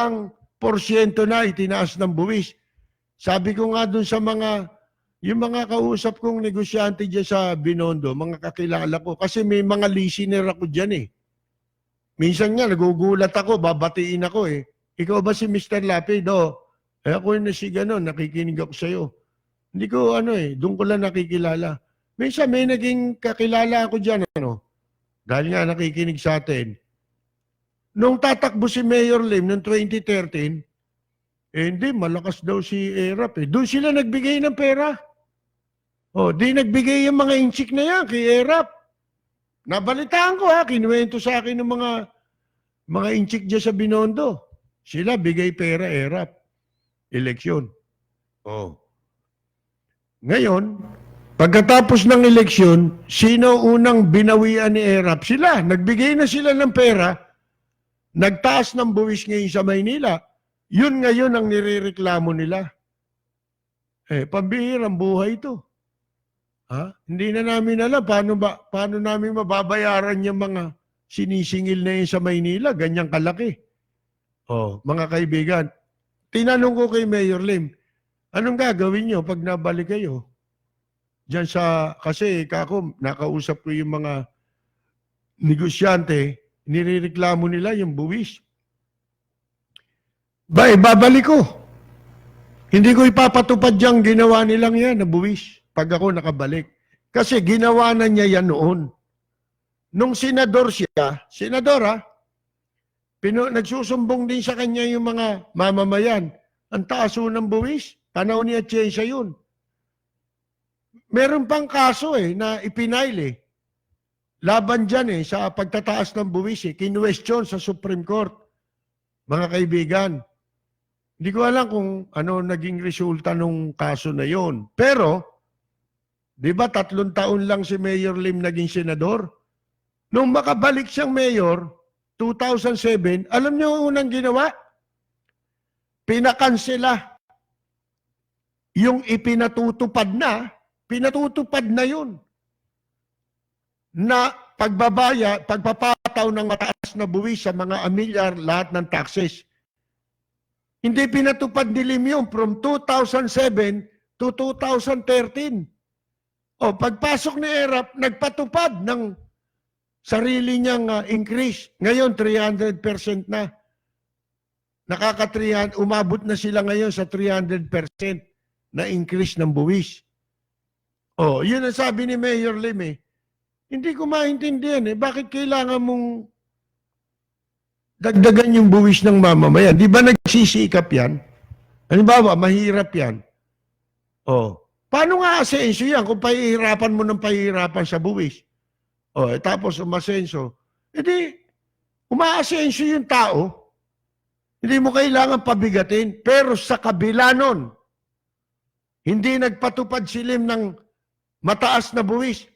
na itinaas ng buwis. Sabi ko nga dun sa yung mga kausap kong negosyante dyan sa Binondo, mga kakilala ko, kasi may mga listener ako dyan Minsan nga, nagugulat ako, babatiin ako ikaw ba si Mr. Lapid? Ako yun na si gano'n, nakikinig ako sa'yo. Hindi ko doon ko lang nakikilala. Minsan may naging kakilala ako dyan, dahil nga nakikinig sa atin. Nung tatakbo si Mayor Lim noong 2013, hindi, malakas daw si ERAP Doon sila nagbigay ng pera. Di nagbigay yung mga inchik na yan kay ERAP. Nabalitaan ko kinuwento sa akin ng mga inchik dyan sa Binondo. Sila bigay pera ERAP. Eleksyon. Ngayon, pagkatapos ng eleksyon, sino unang binawian ni ERAP? Sila. Nagbigay na sila ng pera. Nagtaas ng buwis ngayon sa Maynila. Yun ngayon ang nirereklamo nila. Pambihirang buhay ito. Hindi na namin alam paano namin mababayaran yung mga sinisingil na yun sa Maynila, ganyang kalaki. Mga kaibigan, tinanong ko kay Mayor Lim, anong gagawin nyo pag nabalik kayo? Diyan kasi kako, nakausap ko yung mga negosyante, nirereklamo nila yung buwis. Babalik ko. Hindi ko ipapatupad yung ginawa nilang yan na buwis pag ako nakabalik. Kasi ginawa na niya yan noon. Nung senador siya, nagsusumbong din sa kanya yung mga mamamayan. Ang taas ng buwis, panahon ni Atienza yun. Meron pang kaso na ipinail laban dyan sa pagtataas ng buwis kinwestiyon sa Supreme Court. Mga kaibigan, hindi ko alam kung ano naging resulta nung kaso na yon. Pero, di ba 3 taon lang si Mayor Lim naging senador? Nung makabalik siyang mayor, 2007, alam niyo ang unang ginawa? Pinakansela. Yung pinatutupad na yun. Na pagpapataw ng mataas na buwis sa mga amilyar, lahat ng taxes. Hindi pinatupad ni Lim yun from 2007 to 2013. Pagpasok ni ERAP, nagpatupad ng sarili niyang increase. Ngayon, 300% na. Umabot na sila ngayon sa 300% na increase ng buwis. Yun ang sabi ni Mayor Lim Hindi ko maintindihan bakit kailangan mong dagdagan yung buwis ng mamamayan. Di ba nagsisikap yan? Halimbawa, mahirap yan. Paano nga asenso yan kung pahihirapan mo ng pahihirapan sa buwis? Tapos umasenso. Umaasenso yung tao. Hindi mo kailangan pabigatin. Pero sa kabila nun, hindi nagpatupad si Lim ng mataas na buwis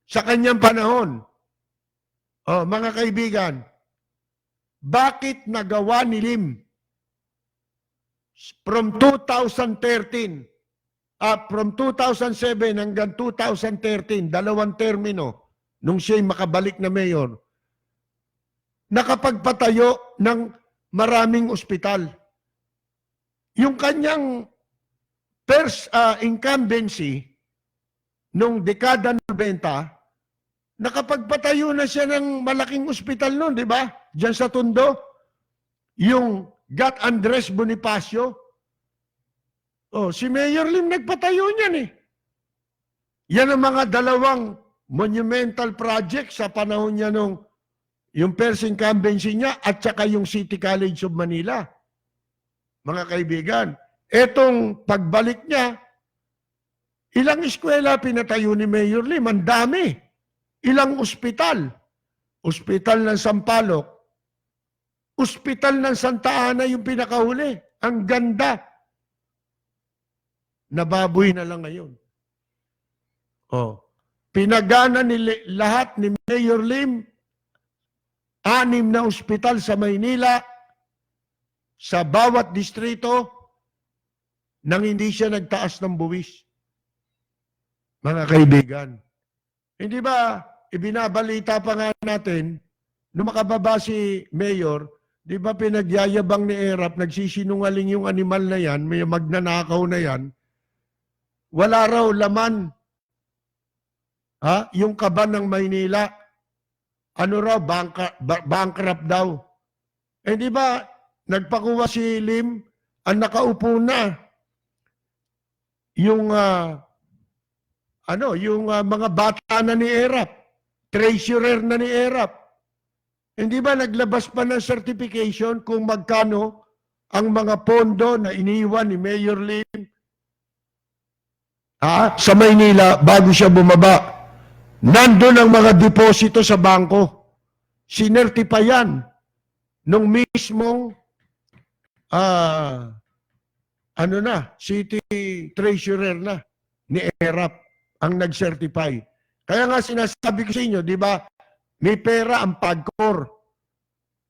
sa kanyang panahon. Mga kaibigan, bakit nagawa ni Lim from 2007 hanggang 2013, 2 termino, nung siya'y makabalik na mayor, nakapagpatayo ng maraming ospital. Yung kanyang first incumbency nung dekada 90, nakapagpatayo na siya ng malaking ospital noon, di ba? Diyan sa Tondo, yung Gat Andres Bonifacio. Si Mayor Lim nagpatayo niyan Yan ang mga 2 monumental project sa panahon niya nung yung first incumbency niya at saka yung City College of Manila. Mga kaibigan, etong pagbalik niya, ilang eskwela pinatayo ni Mayor Lim? Ang dami. Ilang ospital? Ospital ng Sampaloc. Ospital ng Santa Ana yung pinakahuli. Ang ganda. Nababoy na lang ngayon. Pinagana lahat ni Mayor Lim 6 na ospital sa Maynila sa bawat distrito nang hindi siya nagtaas ng buwis. Mga kaibigan, hindi ba ibinabalita pa nga natin nung makababa si Mayor, di ba pinagyayabang ni ERAP, nagsisinungaling yung animal na yan, may magnanakaw na yan, wala raw laman yung kaban ng Maynila. Ano raw, bankrupt daw. di ba, nagpakuha si Lim, ang nakaupo na, yung, mga bata na ni Erap, treasurer na ni Erap. Hindi ba naglabas pa ng certification kung magkano ang mga pondo na iniwan ni Mayor Lim sa Maynila bago siya bumaba? Nandun ang mga deposito sa bangko. Sinertify yan nung mismong city treasurer na ni Erap ang nag-certify. Kaya nga sinasabi ko sa inyo, di ba, may pera ang PAGCOR.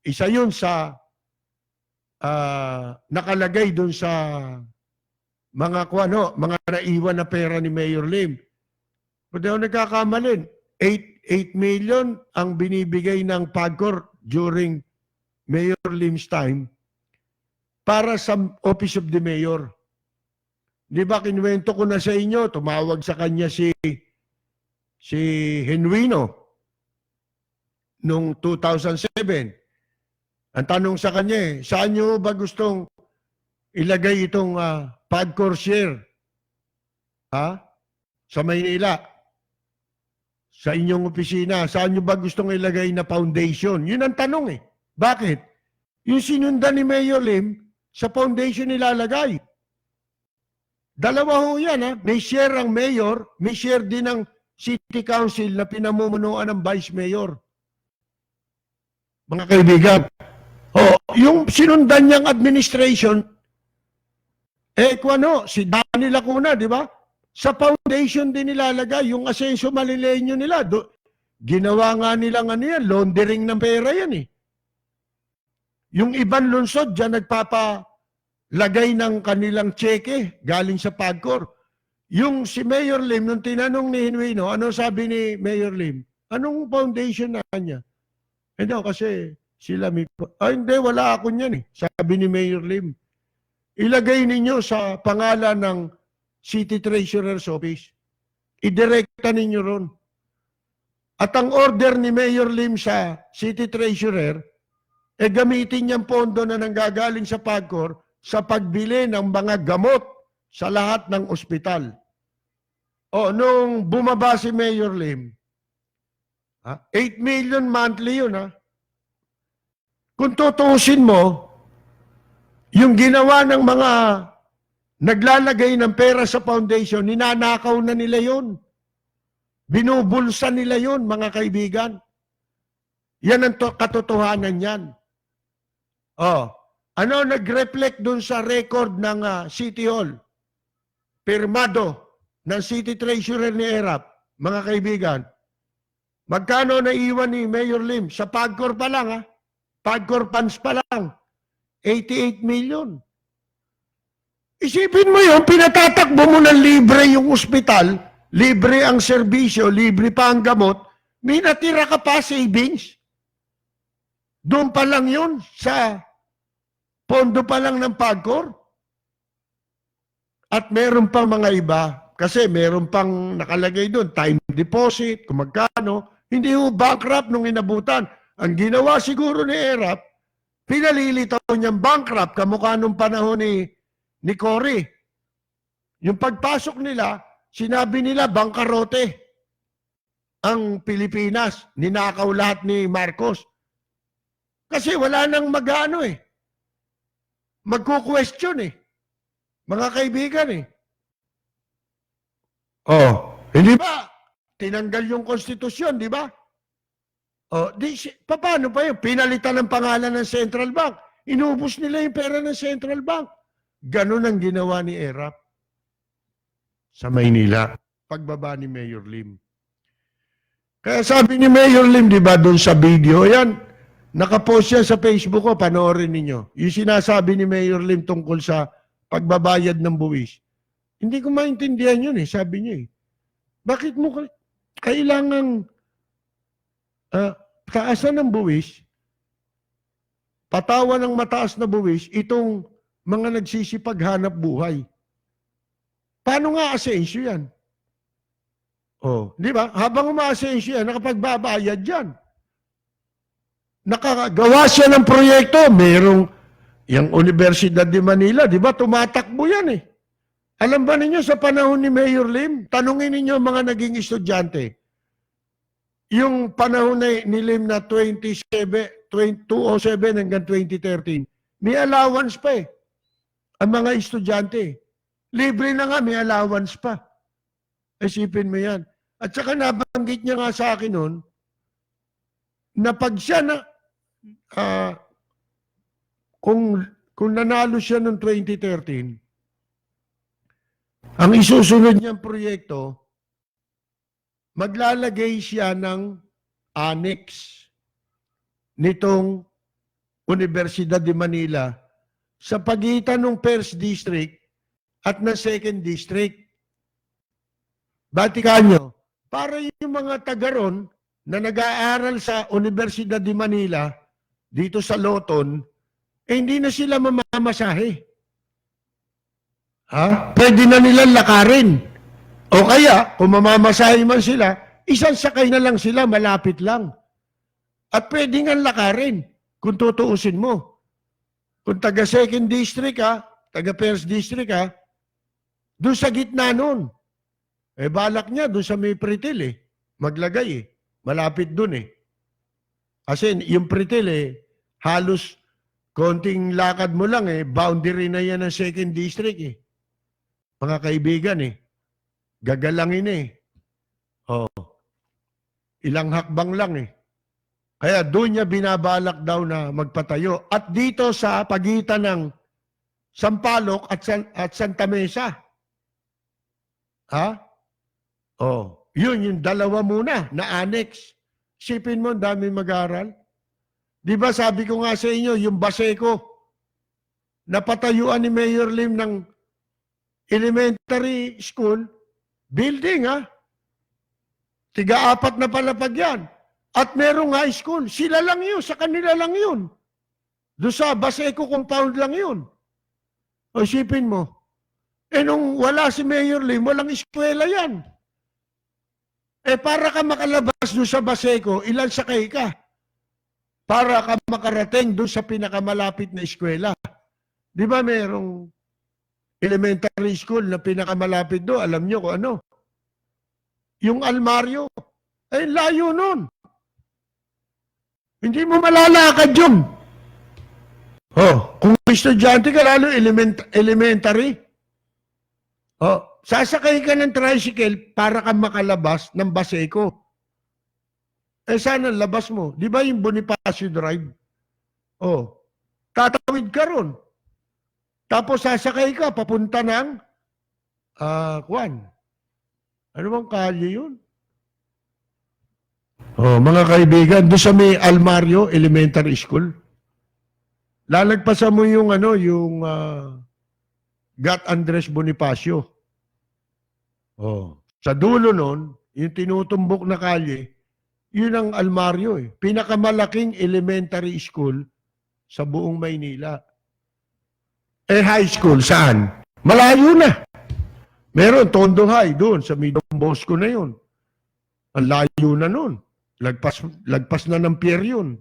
Isa yun sa nakalagay dun sa mga naiwan na pera ni Mayor Lim. Kung di ako nagkakamalin, 8 million ang binibigay ng PAGCOR during Mayor Lim's time para sa Office of the Mayor. Di ba, kinuwento ko na sa inyo, tumawag sa kanya si Genuino noong 2007. Ang tanong sa kanya, saan nyo ba gustong ilagay itong PAGCOR share? Sa Maynila? Sa inyong opisina, saan nyo ba gustong ilagay na foundation? Yun ang tanong eh. Bakit? Yung sinundan ni Mayor Lim, sa foundation nilalagay. Dalawa ho yan. May share ang mayor, may share din ang city council na pinamumunuan ng vice mayor. Mga kaibigan, yung sinundan niyang administration, si Danny Lacuna, di ba? Sa foundation din nilalagay, yung Asenso Malileño nila. Ginawa nga nilang laundering ng pera yan eh. Yung ibang lungsod dyan nagpapalagay ng kanilang tseke galing sa PAGCOR. Yung si Mayor Lim, nung tinanong ni Genuino, ano sabi ni Mayor Lim? Anong foundation na niya? Hindi kasi sila may... hindi, wala ako niyan eh. Sabi ni Mayor Lim. Ilagay ninyo sa pangalan ng City Treasurer's Office. Idirekta ninyo ron. At ang order ni Mayor Lim sa City Treasurer, gamitin niyang pondo na nanggagaling sa PAGCOR sa pagbili ng mga gamot sa lahat ng ospital. Nung bumaba si Mayor Lim, 8 million monthly yun. Kung tutuusin mo, yung ginawa ng mga naglalagay ng pera sa foundation, ninanakaw na nila yun. Binubulsa nila yun, mga kaibigan. Yan ang katotohanan yan. Nag-reflect dun sa record ng City Hall? Pirmado ng City Treasurer ni Erap, mga kaibigan. Magkano naiwan ni Mayor Lim? Sa PAGCOR pa lang, PAGCOR funds pa lang. 88 million. Isipin mo yun, pinatatakbo mo ng libre yung ospital, libre ang serbisyo, libre pa ang gamot, may natira ka pa savings. Doon pa lang yun, sa pondo pa lang ng PAGCOR. At meron pang mga iba, kasi meron pang nakalagay doon, time deposit, kung magkano, hindi ho bankrupt nung inabutan. Ang ginawa siguro ni Erap, pinalilitaw niyang bankrupt, kamukha nung panahon ni Cory. Yung pagpasok nila, sinabi nila bangkarote ang Pilipinas, ninakaw lahat ni Marcos. Kasi wala nang mag-ano magko-question mga kaibigan hindi ba? Tinanggal yung konstitusyon, di ba? Paano pa yun? Pinalitan ng pangalan ng Central Bank. Inubos nila yung pera ng Central Bank. Ganun ang ginawa ni Erap sa Maynila. Pagbaba ni Mayor Lim. Kaya sabi ni Mayor Lim, di ba, doon sa video, yan, nakapost yan sa Facebook ko, panoorin ninyo. Yung sinasabi ni Mayor Lim tungkol sa pagbabayad ng buwis. Hindi ko maintindihan yun sabi niya Bakit mo kailangang taasan ng buwis, patawan ng mataas na buwis, itong mga nagsisipaghanap buhay? Paano nga asensyo yan? Di ba? Habang umaasensyo yan, nakapagbabayad yan. nakagawa siya ng proyekto. Merong yung Universidad de Manila, di ba? Tumatakbo yan eh. Alam ba ninyo sa panahon ni Mayor Lim, tanungin ninyo mga naging estudyante, yung panahon ni Lim na 207 hanggang 2013, may allowance pa eh. Ang mga estudyante. Libre na nga, may allowance pa. Isipin mo yan. At saka nabanggit niya nga sa akin noon, na pag siya na, kung nanalo siya noong 2013, ang isusunod niyang proyekto, maglalagay siya ng annex nitong Universidad de Manila sa pagitan ng First District at ng Second District. Batikan nyo, para yung mga taga ron na nag-aaral sa Universidad de Manila, dito sa Loton, hindi na sila mamamasahe. Pwede na nilang lakarin. O kaya, kung mamamasahe man sila, isang sakay na lang sila, malapit lang. At pwede nga lakarin, kung tutuusin mo. Kung taga Second District taga First District doon sa gitna nun. Balak niya doon sa may Pretil maglagay malapit doon Kasi yung Pretil halos konting lakad mo lang boundary na yan ng Second District Mga kaibigan gagalangin ilang hakbang lang Kaya doon niya binabalak daw na magpatayo. At dito sa pagitan ng Sampaloc at Santa Mesa. Yun yung dalawa muna na annex. Sipin mo, dami mag-aral. Di ba sabi ko nga sa inyo, yung Baseco, napatayuan ni Mayor Lim ng elementary school, building Tiga-4 na palapag yan. At merong high school. Sila lang yun. Sa kanila lang yun. Doon sa Baseco compound lang yun. O isipin mo. Nung wala si Mayor Lim, walang eskwela yan. Para ka makalabas doon sa Baseco, ilan sakay ka? Para ka makarating doon sa pinakamalapit na eskwela. Di ba merong elementary school na pinakamalapit doon? Alam nyo kung ano? Yung Almario. Layo nun. Hindi mo malalakad yun. Kung estudyante ka, lalo elementary, sasakay ka ng tricycle para ka makalabas ng Baseco. Sana labas mo. Di ba yung Bonifacio Drive? Tatawid ka ron. Tapos sasakay ka, papunta ng, ano bang kalye yun? Mga kaibigan, doon sa may Almario Elementary School, lalagpasan mo yung Gat Andres Bonifacio. Sa dulo nun, yung tinutumbok na kalye, yun ang Almario Pinakamalaking elementary school sa buong Maynila. High school, saan? Malayo na. Meron, Tondo High, doon, sa may Don Bosco na yun. Ang layo na nun. Lagpas na ng pier yun.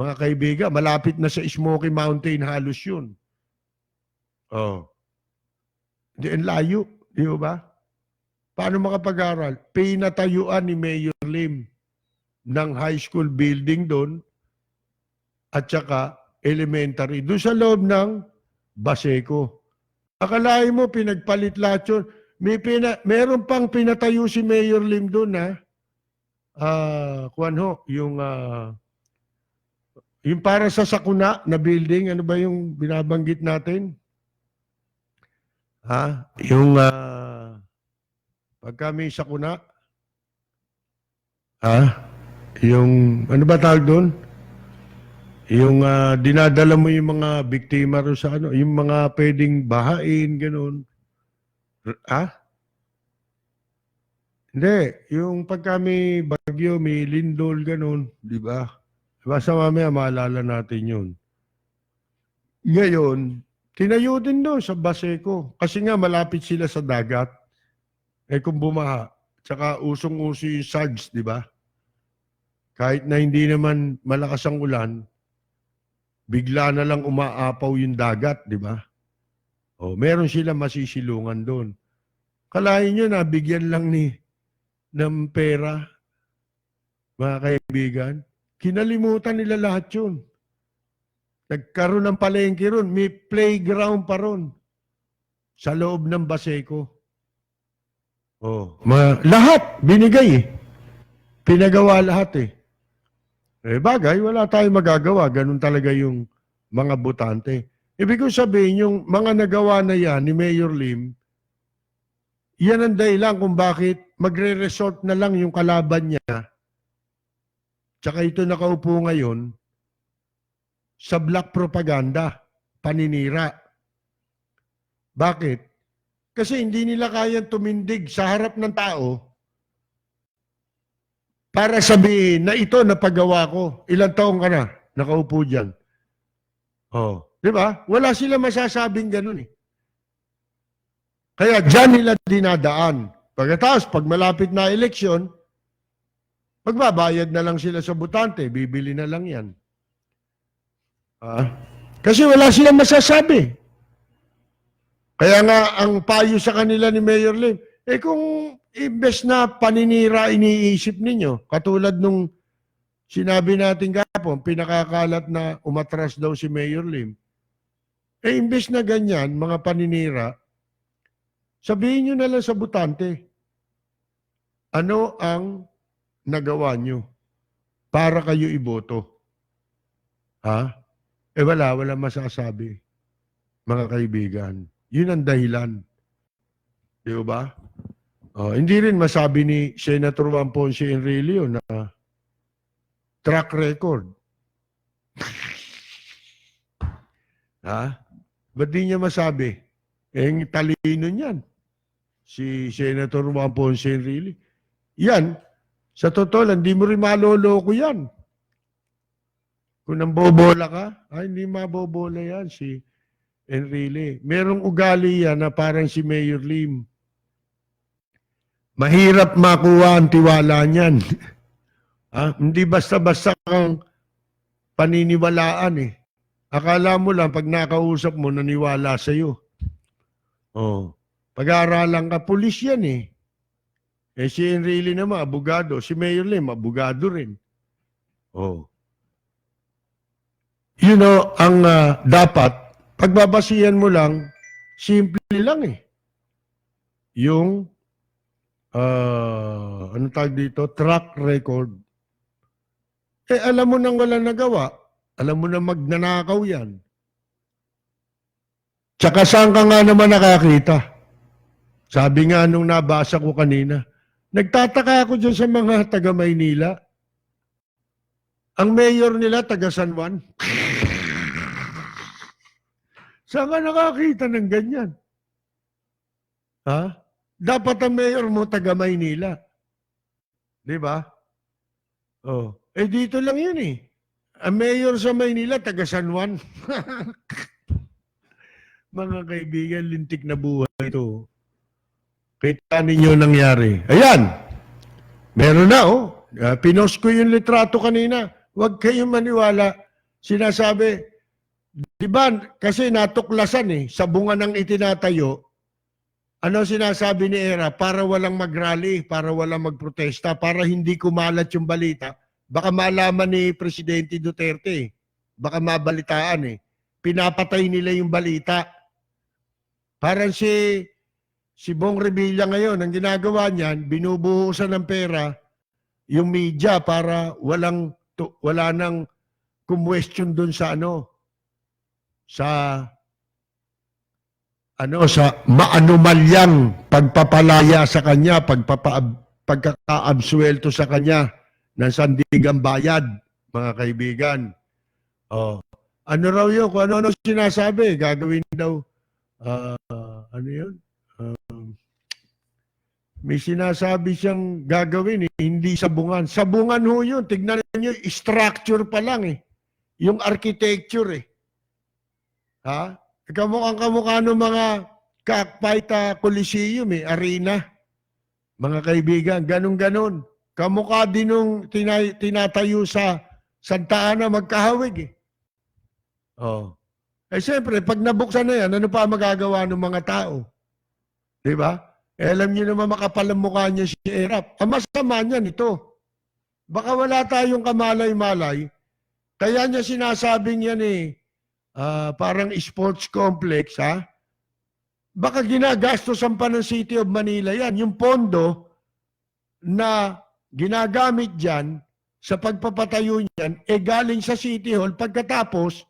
Mga kaibigan, malapit na sa Smoky Mountain halos yun. Hindi, ang layo. Di ba? Paano makapag-aral? Pinatayuan ni Mayor Lim ng high school building doon at saka elementary. Doon sa loob ng Baseco. Akalain mo, pinagpalit lahat yun. Meron pang pinatayo si Mayor Lim doon yung para sa sakuna na building, ano ba yung binabanggit natin? Yung pagka may sakuna, yung, ano ba tawag doon? Yung dinadala mo yung mga biktima ro sa yung mga pwedeng bahain, ganun. Hindi, yung pagka may bagyo, may lindol, ganun, di ba? Basta mamaya maalala natin yun. Ngayon, tinayo din doon sa Baseco. Kasi nga malapit sila sa dagat. Kung bumaha, tsaka usong-uso yung SAGS, di ba? kahit na hindi naman malakas ang ulan, bigla na lang umaapaw yung dagat, di ba? O, meron sila masisilungan doon. Kalahin nyo na, bigyan lang ng pera, mga kaibigan. Kinalimutan nila lahat yun. Nagkaroon ng palengke ron, may playground pa ron sa loob ng Baseco. Oh, lahat binigay eh. Pinagawa lahat eh. Bagay, wala tayong magagawa. Ganun talaga yung mga botante. Ibig ko sabihin, yung mga nagawa na yan ni Mayor Lim, yan ang dahilan kung bakit magre-resort na lang yung kalaban niya. Tsaka ito nakaupo ngayon sa black propaganda, paninira. Bakit? Kasi hindi nila kayang tumindig sa harap ng tao para sabihin na ito napagawa ko. Ilang taong ka na nakaupo dyan. Oh, di ba? Wala sila masasabing ganun eh. Kaya dyan nila dinadaan. Pagkatapos, pag malapit na eleksyon, magbabayad na lang sila sa botante. Bibili na lang yan. Kasi wala silang masasabi. Kaya nga, ang payo sa kanila ni Mayor Lim, kung imbes na paninira iniisip ninyo, katulad nung sinabi natin kapon, pinakakalat na umatras daw si Mayor Lim, imbes na ganyan, mga paninira, sabihin nyo na lang sa botante, ano ang nagawa nyo para kayo iboto? Wala masasabi, mga kaibigan. Yun ang dahilan. Di ba? Hindi rin masabi ni Senator Juan Ponce Enrilio na track record. Ba't di niya masabi? Talino niyan. Si Senator Juan Ponce Enrilio. Yan, sa totoo lang, hindi mo rin maloloko yan. Kung nambobola ka, hindi mabobola yan si Enrile. Merong ugali yan na parang si Mayor Lim. Mahirap makuha ang tiwala niyan. Hindi basta-basta kang paniniwalaan eh. Akala mo lang pag nakausap mo, naniwala sa'yo. Pag-aaralan ka, pulis yan eh. Si Enrile naman, abogado. Si Mayor Lim, abogado rin. You know, ang dapat, pagbabasihan mo lang, simple lang eh. Yung, ano tawag dito, track record. Alam mo nang wala nagawa. Alam mo na magnanakaw yan. Tsaka saan ka nga naman nakakita? Sabi nga nung nabasa ko kanina, nagtataka ako dyan sa mga taga Maynila. Ang mayor nila, taga San Juan. Saan ka nakakita ng ganyan? Dapat ang mayor mo taga Maynila. Di ba? Dito lang yun eh. Ang mayor sa Maynila, taga San Juan. Mga kaibigan, lintik na buhay ito. Kita ninyo nangyari. Ayan! Meron na pinost ko yung litrato kanina. Huwag kayong maniwala. Sinasabi, di ba, kasi natuklasan sa bunga ng itinatayo, ano sinasabi ni ERA? Para walang mag-rally, para walang magprotesta, para hindi kumalat yung balita. Baka malaman ni Presidente Duterte, baka mabalitaan pinapatay nila yung balita. Parang si Bong Revilla ngayon, ang ginagawa niyan, binubuhusan ng pera yung media para wala nang kumwestiyon dun sa sa maanumalyang pagpapalaya sa kanya, pagkakaabsuelto sa kanya ng sandigang bayad, mga kaibigan. Ano raw yun? Kung ano sinasabi, gagawin daw, ano yun? May sinasabi siyang gagawin, hindi sabungan. Sabungan ho yun. Tignan niyo, structure pa lang Yung architecture Kamukha ng mga cockfight coliseum arena. Mga kaibigan, ganun-ganon. Kamukha din nung tinatayo sa Santa Ana magkahawig eh. Oh. Eh siyempre, pag nabuksan na yan, ano pa magagawa ng mga tao? Di ba? Eh, alam niyo naman makapal ang mukha niya si Erap. Ang masama niyan ito. Baka wala tayong kamalay-malay. Kaya niya sinasabing yan eh, parang sports complex ha. Baka ginagastosan pa ng City of Manila yan. Yung pondo na ginagamit dyan sa pagpapatayo niyan, galing sa City Hall. Pagkatapos,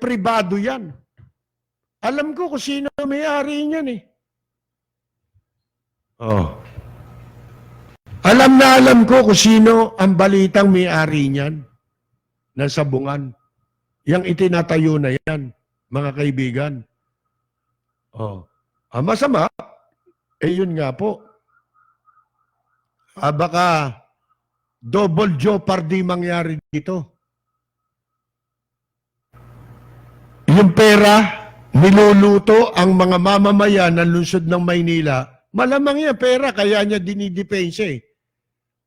pribado yan. Alam ko kung sino may-ari niyan eh. Oh. Alam ko kung sino ang balitang may-ari niyan na sabungan. Yang itinatayo na yan, mga kaibigan. Oh. Ang masama, yun nga po. Baka double jeopardy mangyari dito. Yung pera, niluluto ang mga mamamayan ng lungsod ng Maynila. Malamang yan pera, kaya niya dinidepensa eh.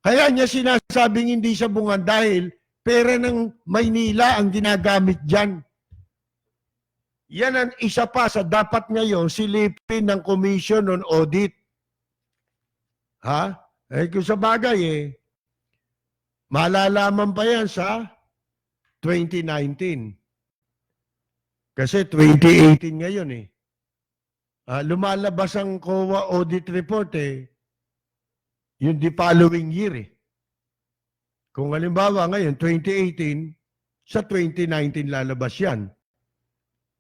Kaya niya sinasabing hindi sabungan dahil pera ng Maynila ang ginagamit dyan. Yan ang isa pa sa dapat ngayon silipin ng Commission on Audit. Ha? Kung sa bagay malalaman pa yan sa 2019. Kasi 2018 ngayon lumalabas ang COA audit report yung the following year Kung halimbawa ngayon, 2018, sa 2019 lalabas yan.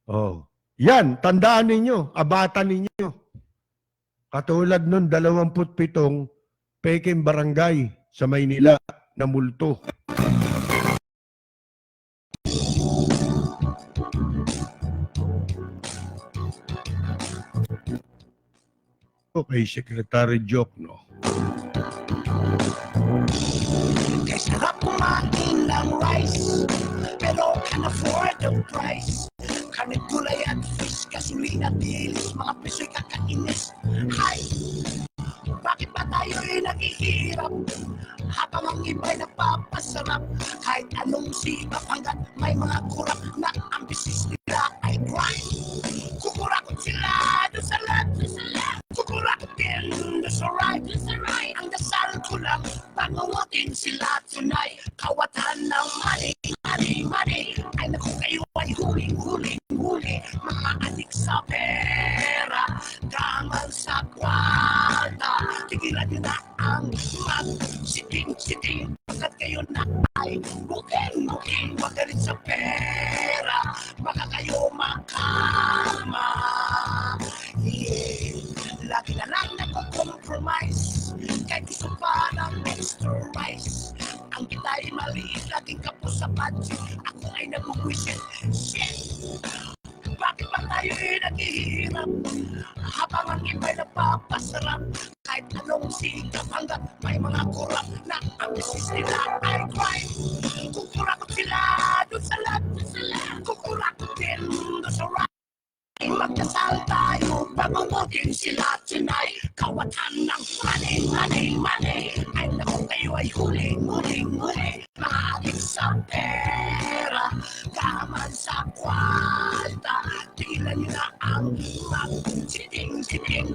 Oh. Yan, tandaan ninyo, abatan ninyo. Katulad nun, 27 peking barangay sa Maynila na multo. Okay, Secretary Joke, no? Sarap kumain ng rice, pero can afford the price. Kanin, gulay at fish, gasolina, dilis, mga piso'y kakainis. Hay! Bakit ba tayo'y naghihirap? Habang ang iba'y nagpapasarap. Kahit anong sikap hanggat may mga kurap na ang bisis nila ay grind. Kukurakot sila doon sa lahat, kukurakot din doon sa right. Ang dasal ko lang, pangungutin sila tunay. Kawatan ng money ay naku kayo ay huling-huli. Mga adik sa pera, gamal sa kwarta. Tigilan nyo na ang mag-siting, pagkat kayo na ay booking, wag galit sa pera, baka kayo makarma. Yeah. Lagi na lang nagko-compromise, kahit gusto pa ng extra rice. Ang kita'y maliit, laging kapos sa budget, ako ay nag-wisit. Shit! Bakit ba tayo'y naghihirap? Habang ang iba'y napapasarap. Kahit anong sikap hanggat may mga kurap na ang business nila ay crime. Kukurakot sila doon sa lahat, kukurakot din doon sa right. Magdasal tayo, pangungutin sila tonight. Kawatan ng money ay naku kayo ay huling-huli. Maadik sa pera, gaman sa kwarta. Tigilan nyo na ang mag-siting,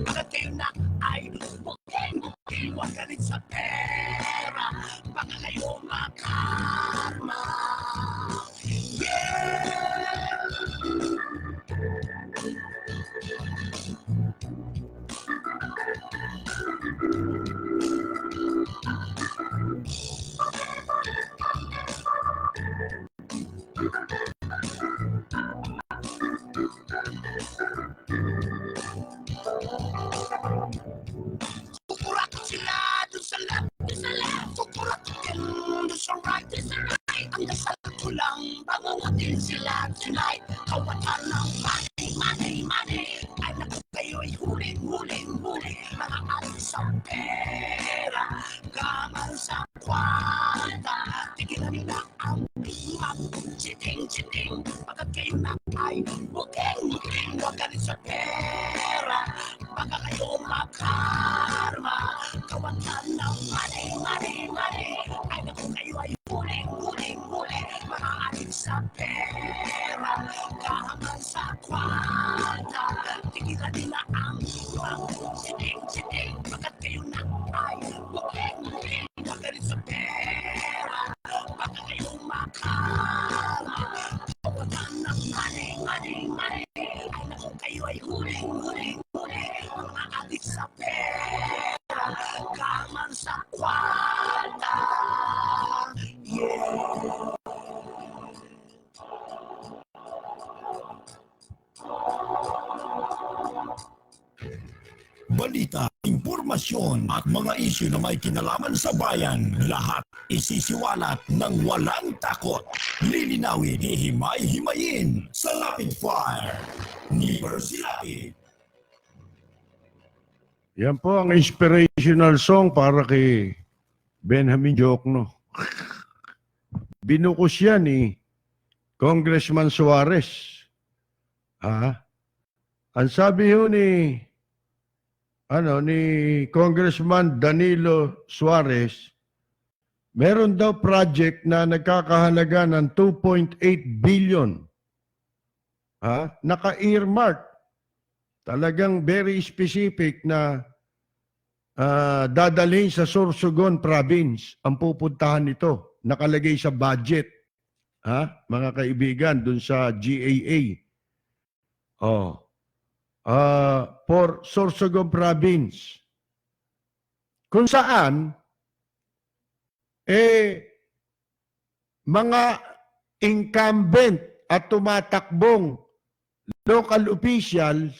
pagkat kayo na ay booking, wag galit sa pera, baka kayo makarma. Yeah! Kukurakot sila doon sa left, kukurakot din doon sa right. Ang dasal ko lang, bangungutin sila tonight. Kawatan ng money ay naku kayo ay huling-huli. Mga alis sa pera, gaman sa kwarta. Tigilan nila ang mag-siting, pagkat kayo na ay booking, wag galit sa pera, baka kayo makarma. Kawatan ng money kwarta. Tigilan nila ang sining-sining, pagkat kayo na ay muling-muling nagalit sa pera. Baka kayo makala, pawatan ng money. Ay naku, kayo ay huling-huling, mga adik sa pera, kaman sa kwarta. Yeah. Balita, impormasyon at mga isyu na may kinalaman sa bayan, lahat isisiwalat ng walang takot. Lilinawin, hihimay-himayin sa Rapid Fire ni Bersilapi. Yan po ang inspirational song para kay Benjamin Diokno. Binukos yan ni Congressman Suarez. Ang sabi ho ni Congressman Danilo Suarez, meron daw project na nagkakahalaga ng 2.8 billion. Naka-earmark. Talagang very specific na dadalhin sa Sorsogon Province ang pupuntahan nito. Nakalagay sa budget. Mga kaibigan, dun sa GAA. For Sorsogon Province. Kung saan, mga incumbent at tumatakbong local officials,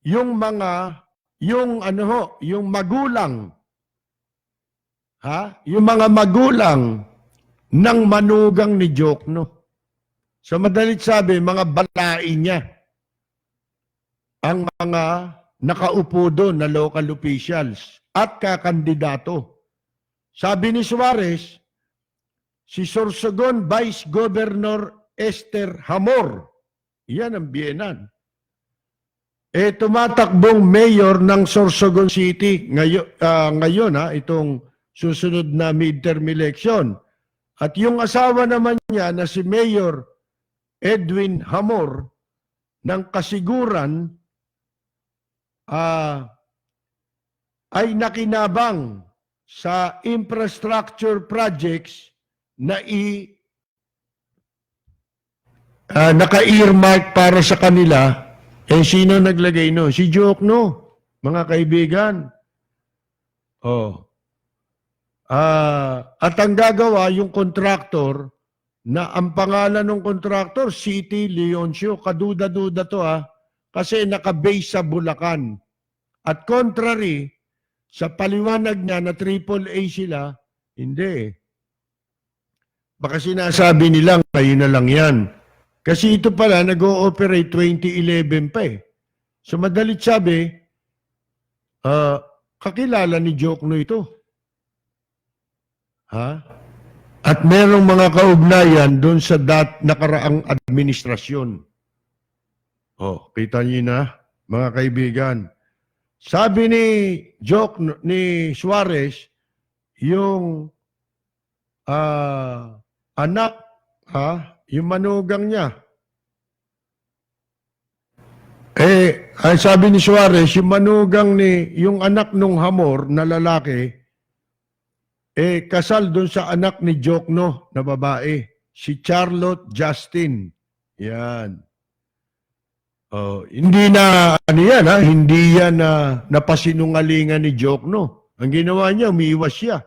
yung magulang, yung mga magulang ng manugang ni Diokno. Sa madalit sabi, mga balain niya ang mga nakaupo doon na local officials at kakandidato. Sabi ni Suarez, si Sorsogon Vice Governor Esther Hamor, yan ang biyenan. Tumatakbong mayor ng Sorsogon City ngayon, itong susunod na midterm election. At yung asawa naman niya na si Mayor Edwin Hamor ng Kasiguran, ay nakinabang sa infrastructure projects na naka-earmark para sa kanila. Sino naglagay no? Si Diokno, mga kaibigan. At ang gagawa yung contractor, na ang pangalan ng contractor, City Leoncio. Kaduda-duda to kasi naka-base sa Bulacan. At contrary, sa paliwanag niya na AAA sila, hindi. Baka sinasabi nilang kayo na lang yan. Kasi ito pala, nag-ooperate 2011 pa . So madalit sabi, kakilala ni Diokno ito. At merong mga kaugnayan doon sa nakaraang administrasyon. Kita niyo na, mga kaibigan. Sabi ni Suarez, yung anak, yung manugang niya. Sabi ni Suarez, yung manugang yung anak nung Hamor na lalaki, kasal doon sa anak ni Diokno na babae, si Charlotte Justin. Yan. Hindi na, hindi yan napasinungalingan ni Diokno. Ang ginawa niya, umiiwas siya.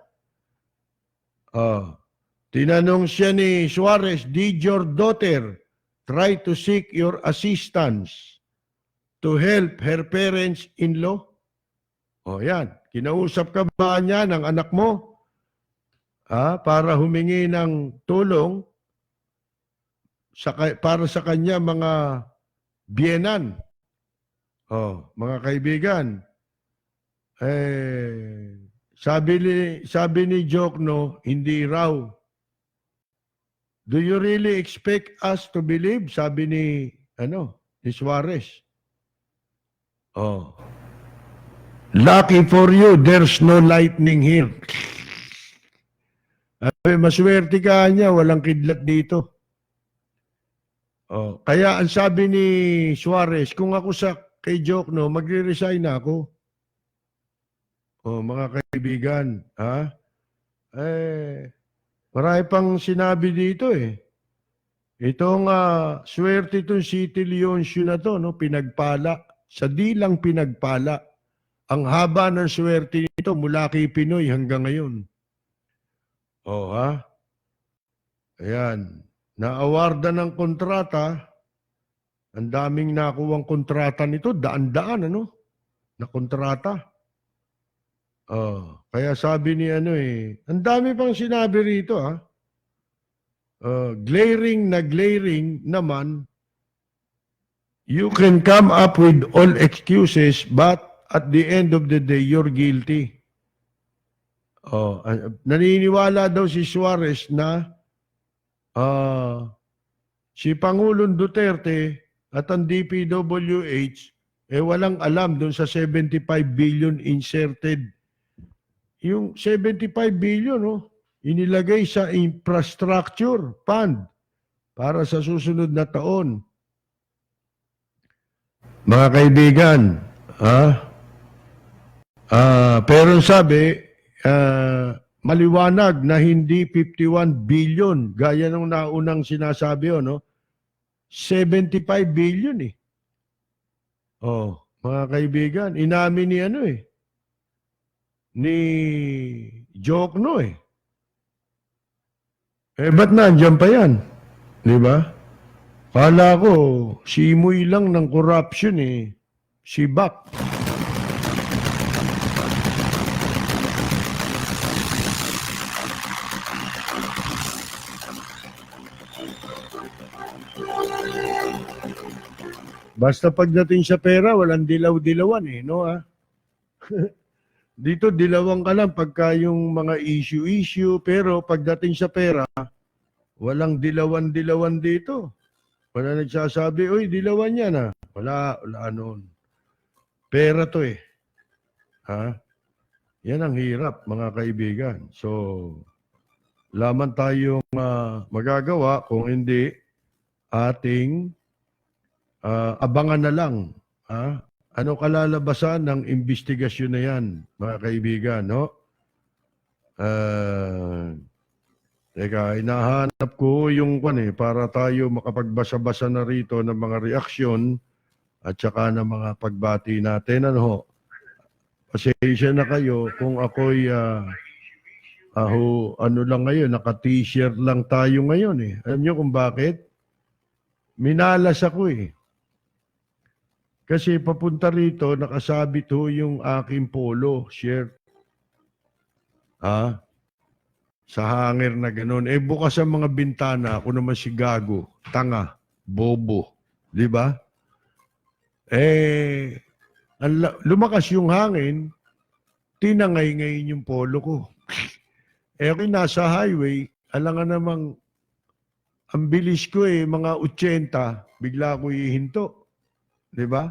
Tinanong siya ni Suarez, did your daughter try to seek your assistance to help her parents-in-law? Yan. Kinausap ka ba niya ng anak mo? Para humingi ng tulong para sa kanya mga biyenan. Mga kaibigan, sabi ni Diokno, hindi raw. Do you really expect us to believe? Sabi ni Suarez. Lucky for you, there's no lightning here. Maswerte ka niya, walang kidlat dito. Oh, kaya ang sabi ni Suarez, kung ako sa kay Jokno, magre-resign na ako. Oh, mga kaibigan, ha? Marami pang sinabi dito eh. Itong swerte itong City Leoncio na to, no? Pinagpala. Sa dilang pinagpala. Ang haba ng swerte nito mula kay Pinoy hanggang ngayon. Oh, ha? Ayan. Na-awarda ng kontrata. Ang daming nakuwang kontrata nito. Daan-daan, ano? Na kontrata. Oh, kaya sabi ni ano eh. Ang dami pang sinabi rito, ha? Glaring naman, you can come up with all excuses, but at the end of the day, you're guilty. Oh, naniniwala daw si Suarez na si Pangulong Duterte at ang DPWH walang alam doon sa 75 billion inserted. Yung 75 billion, no? Inilagay sa infrastructure fund para sa susunod na taon. Mga kaibigan, pero sabi, maliwanag na hindi 51 billion, gaya ng naunang sinasabi, no? 75 billion eh. Oh, mga kaibigan, inamin ni ano eh, ni Jokno eh. Ba't nandiyan pa yan? Di ba? Kala ko, simoy lang ng corruption eh. Si Bak. Basta pagdating sa pera, walang dilaw-dilawan eh, no ha? Dito, dilawan ka lang pagka yung mga issue, pero pagdating sa pera, walang dilawan-dilawan dito. Wala nagsasabi, uy, dilawan yan ah. Wala noon. Pera to eh. Ha? Yan ang hirap, mga kaibigan. So, laman tayong magagawa, kung hindi, ating abangan na lang. Ha? Ano kalalabasan ng investigasyon na yan, mga kaibigan, no? Teka, inahanap ko yung para tayo makapagbasa-basa na rito ng mga reaksyon at saka ng mga pagbati natin. Ano? Pasensya na kayo kung ako'y ano lang ngayon, naka-t-shirt lang tayo ngayon eh. Alam niyo kung bakit? Minalas ako eh. Kasi papunta rito, nakasabit ho yung aking polo shirt. Sa hanger na gano'n. Bukas ang mga bintana, ako naman si gago, tanga, bobo. Di ba? Lumakas yung hangin, tinangay ngayon yung polo ko. Ako nasa highway, alangan namang, ang bilis ko mga 80, bigla ko ihinto. Di ba?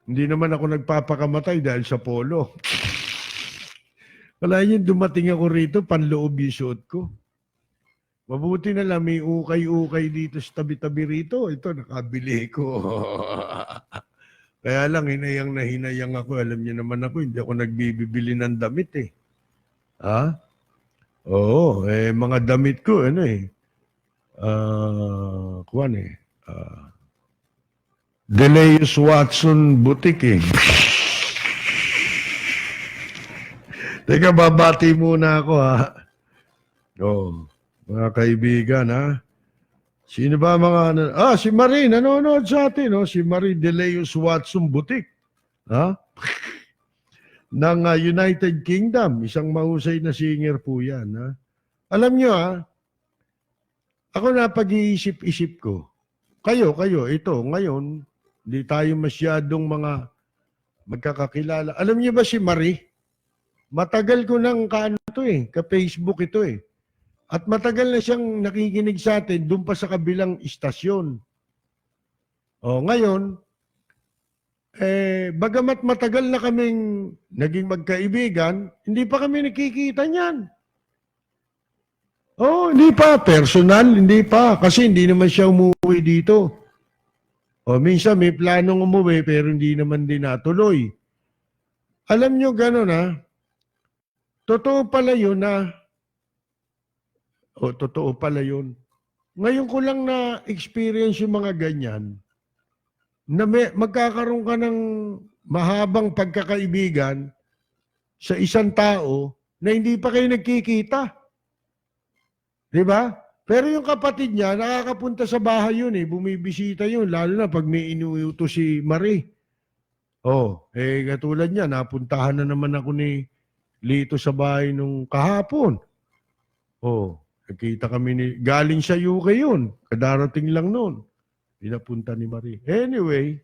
Hindi naman ako nagpapakamatay dahil sa polo. Wala yun, dumating ako rito, panloob yung suot ko. Mabuti na lang, may ukay-ukay dito sa tabi-tabi rito. Ito, nakabili ko. Kaya lang, hinayang na hinayang ako. Alam niyo naman ako, hindi ako nagbibili ng damit eh. Oo, mga damit ko, Deleus Watson Boutique eh. Teka, babati muna ako ha. Mga kaibigan ha. Sino ba mga... si Marie, nanonood sa atin. Si Marie Deleus Watson Boutique. Ng United Kingdom. Isang mahusay na singer po yan. Ha? Alam nyo ako na pag-iisip-isip ko. Kayo, ito, ngayon, hindi tayo masyadong mga magkakakilala. Alam niyo ba si Marie? Matagal ko nang ka-Facebook ito eh. At matagal na siyang nakikinig sa atin doon pa sa kabilang istasyon. Ngayon, bagamat matagal na kaming naging magkaibigan, hindi pa kami nakikita niyan. Oh, hindi pa. Personal, hindi pa. Kasi hindi naman siya umuwi dito. O minsan may planong umuwi pero hindi naman din natuloy. Alam nyo gano'n ha? Totoo pala yun na, totoo pala yun. Ngayon ko lang na-experience yung mga ganyan na magkakaroon ka ng mahabang pagkakaibigan sa isang tao na hindi pa kayo nagkikita. Di ba? Pero yung kapatid niya, nakakapunta sa bahay yun bumibisita yun, lalo na pag may inuuto si Marie. Katulad niya, napuntahan na naman ako ni Lito sa bahay nung kahapon. Nakita kami galing sa UK yun, kadarating lang noon. Pinapunta ni Marie. Anyway,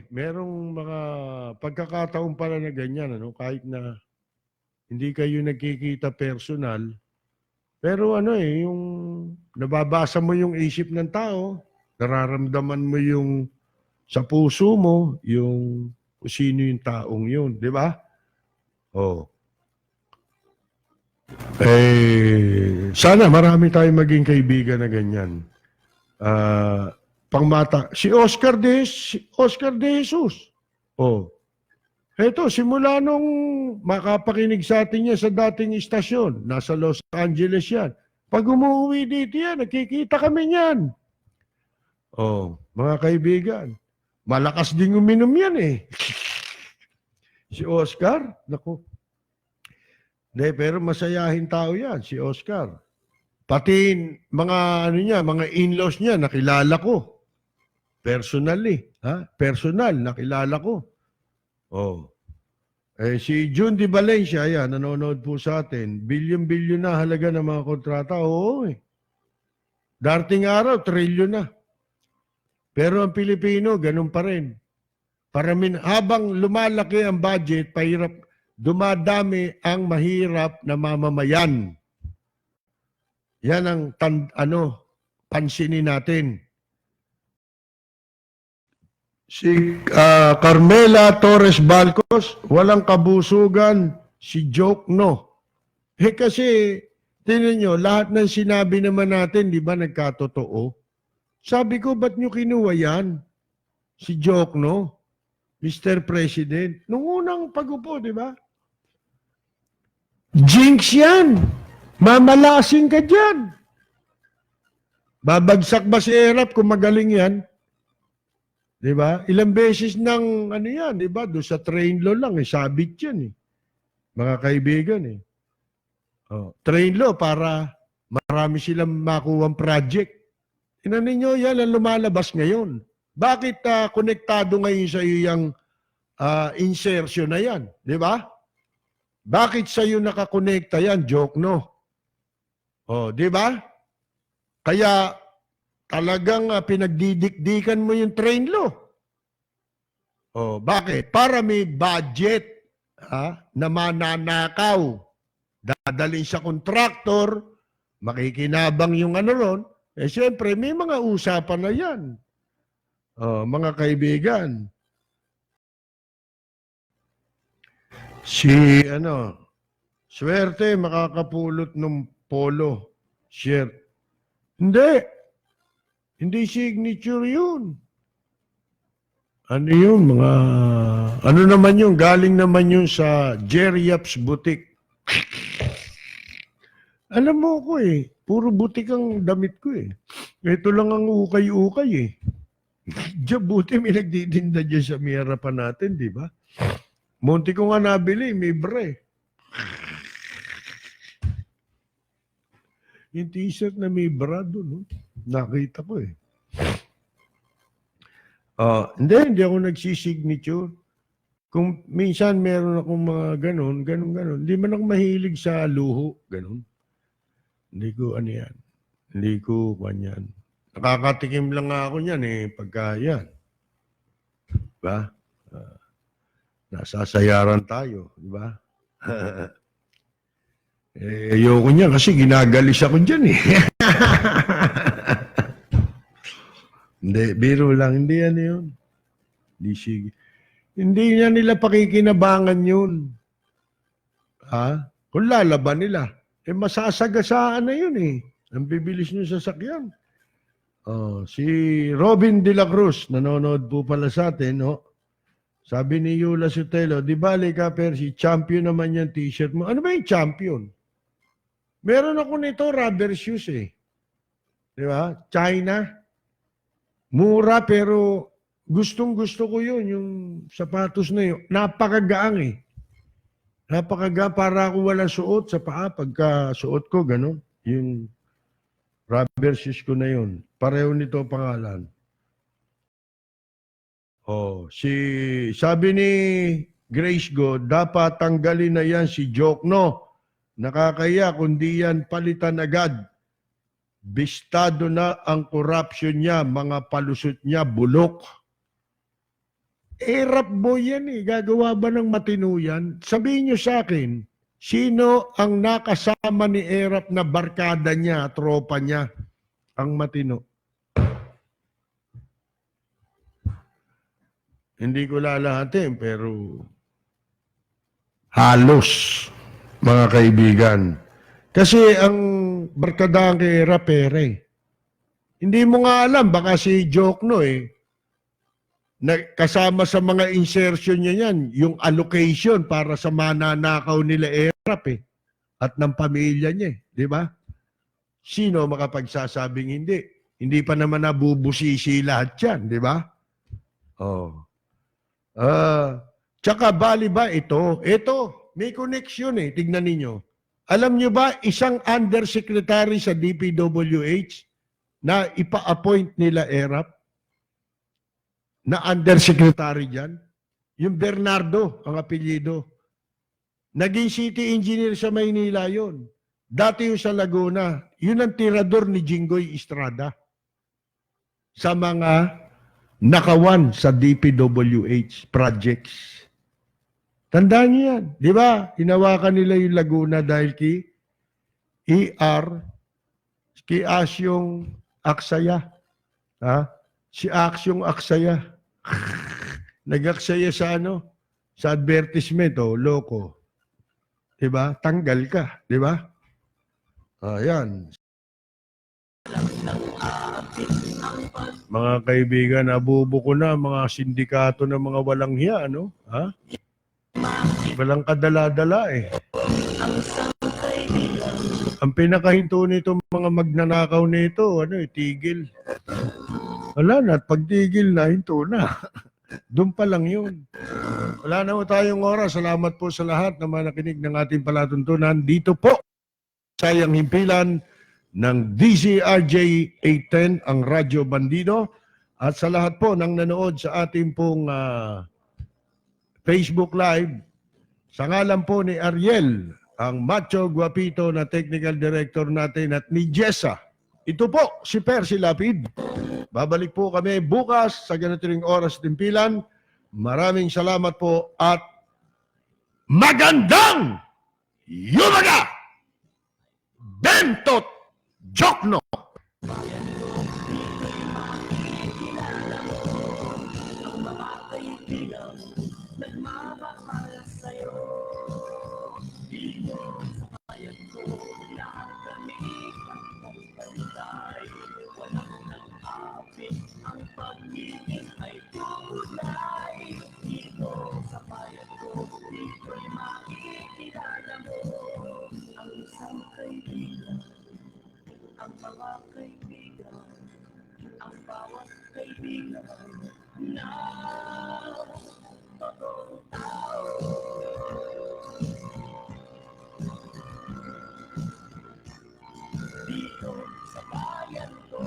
merong mga pagkakataon pala na ganyan, kahit na hindi kayo nagkikita personal, pero yung nababasa mo yung isip ng tao, nararamdaman mo yung sa puso mo, yung kung sino yung taong yun, di ba? Sana marami tayong maging kaibigan na ganyan. Pangmata, si Oscar De Jesus. Eto, simula nung makapakinig sa atin niya sa dating istasyon, nasa Los Angeles yan. Pag umuwi dito yan, nakikita kami niyan. Mga kaibigan, malakas din uminom yan Si Oscar, naku. Pero masayahin tao yan, si Oscar. Pati mga mga in-laws niya, nakilala ko. Personally, personal, nakilala ko. Si June Di Valencia, nanonood po sa atin. Bilyon-bilyon na halaga ng mga kontrata. Darating araw, trilyon na. Pero ang Pilipino, ganun pa rin. Habang lumalaki ang budget, dumadami ang mahirap na mamamayan. Yan ang pansinin natin. Si Carmela Torres Balcos, walang kabusugan, si joke no. Kasi, tingnan nyo, lahat ng sinabi naman natin, di ba, nagkatotoo? Sabi ko, ba't nyo kinuha yan? Si joke no? Mr. President, nung unang pag-upo, di ba? Jinx yan! Mamalasing ka dyan! Babagsak ba si Erap kung magaling yan? Di ba? Ilang beses nang yan, di ba? Doon sa train law lang, sabit yan mga kaibigan train law para marami silang makuwang project. Tinan ninyo, yan ang lumalabas ngayon. Bakit konektado ngayon sa iyo yung insertion na yan? Di ba? Bakit sa iyo nakakonekta yan? Joke no? Di ba? Kaya talagang pinagdidikdikan mo yung train law. Bakit? Para may budget na mananakaw. Dadalhin sa kontraktor, makikinabang yung ron. Siyempre, may mga usapan na yan. Mga kaibigan. Swerte makakapulot ng polo shirt. Hindi signature yun. Ano yun? Ano naman yun? Galing naman yun sa Jerry Yap's Boutique. Alam mo ko puro butik ang damit ko Ito lang ang ukay-ukay Diyan buti may nagtitinda dyan sa may harapan natin, di ba? Munti ko nga nabili, may bre. Yung t-shirt na may bra doon, nakita ko hindi ako nagsisignature. Kung minsan meron akong mga ganun. Hindi man ako mahilig sa luho, ganun. Hindi ko yan. Hindi ko kanyan. Nakakatikim lang ako niyan pagka yan. Diba? Nasasayaran tayo, diba? Ayoko niya kasi ginagalis ako dyan Hindi, biro lang. Hindi yan yun. Hindi niya nila pakikinabangan yun. Kung lalaban nila, masasagasaan na yun eh. Ang bibilis nyo sasakyan. Si Robin De La Cruz, nanonood po pala sa atin, no? Sabi ni Yula Sotelo, di bali ka, Percy, champion naman yung t-shirt mo. Ano ba yung champion? Meron ako nito, rubber shoes eh. Di ba? China. Mura pero gustong-gusto ko yun, yung sapatos na yun. Napakagaang eh. Napakagaan para ako walang suot sa paa. Pagka suot ko, gano'n. Yung rubber shoes ko na yun. Pareho nito pangalan. Sabi ni Grace Go, dapat tanggalin na yan si Jokno. Nakakaya kundi yan palitan agad. Bistado na ang corruption niya, mga palusot niya, bulok. Rap boy yan eh. Gagawa ba ng matino yan? Sabihin niyo sa akin, sino ang nakasama ni Erap na barkada niya, tropa niya, ang matino? Hindi ko lalahatin, pero halos, mga kaibigan. Kasi ang barkadahan kay Rapere, hindi mo nga alam, baka si Jokno kasama sa mga insertion niya yan, yung allocation para sa mananakaw nila Erap at ng pamilya niya, di ba? Sino makapagsasabing hindi? Hindi pa naman nabubusisi lahat yan, di ba? Tsaka bali ba ito? Ito, may connection tignan ninyo. Alam nyo ba, isang undersecretary sa DPWH na ipa-appoint nila Erap? Na undersecretary dyan? Yung Bernardo, ang apelyido. Naging city engineer sa Maynila yon. Dati yung sa Laguna. Yun ang tirador ni Jinggoy Estrada. Sa mga nakawan sa DPWH projects. Tandaan niyo yan. Di ba? Hinawakan nila yung Laguna dahil kay Asyong Aksaya. Si Asyong Aksaya. Nag-aksaya sa sa advertisement, loko. Di ba? Tanggal ka. Di ba? Ayan. Mga kaibigan, nabubuko na mga sindikato ng mga walang hiya, Walang kadala-dala Ang pinakahinto nito mga magnanakaw nito, tigil. Wala na, at pagtigil na, hinto na. Doon pa lang yun. Wala na po tayong oras. Salamat po sa lahat na manakinig ng ating palatuntunan. Dito po, sayang himpilan ng DZRJ 810, ang Radyo Bandido. At sa lahat po ng nanood sa ating pong Facebook Live, sa ngalan po ni Ariel, ang macho guapito na technical director natin at ni Jessa. Ito po si Percy Lapid. Babalik po kami bukas sa ganito ring oras timpilan. Maraming salamat po at magandang yumaga! Bentot Jokno! Dito sa bayan ko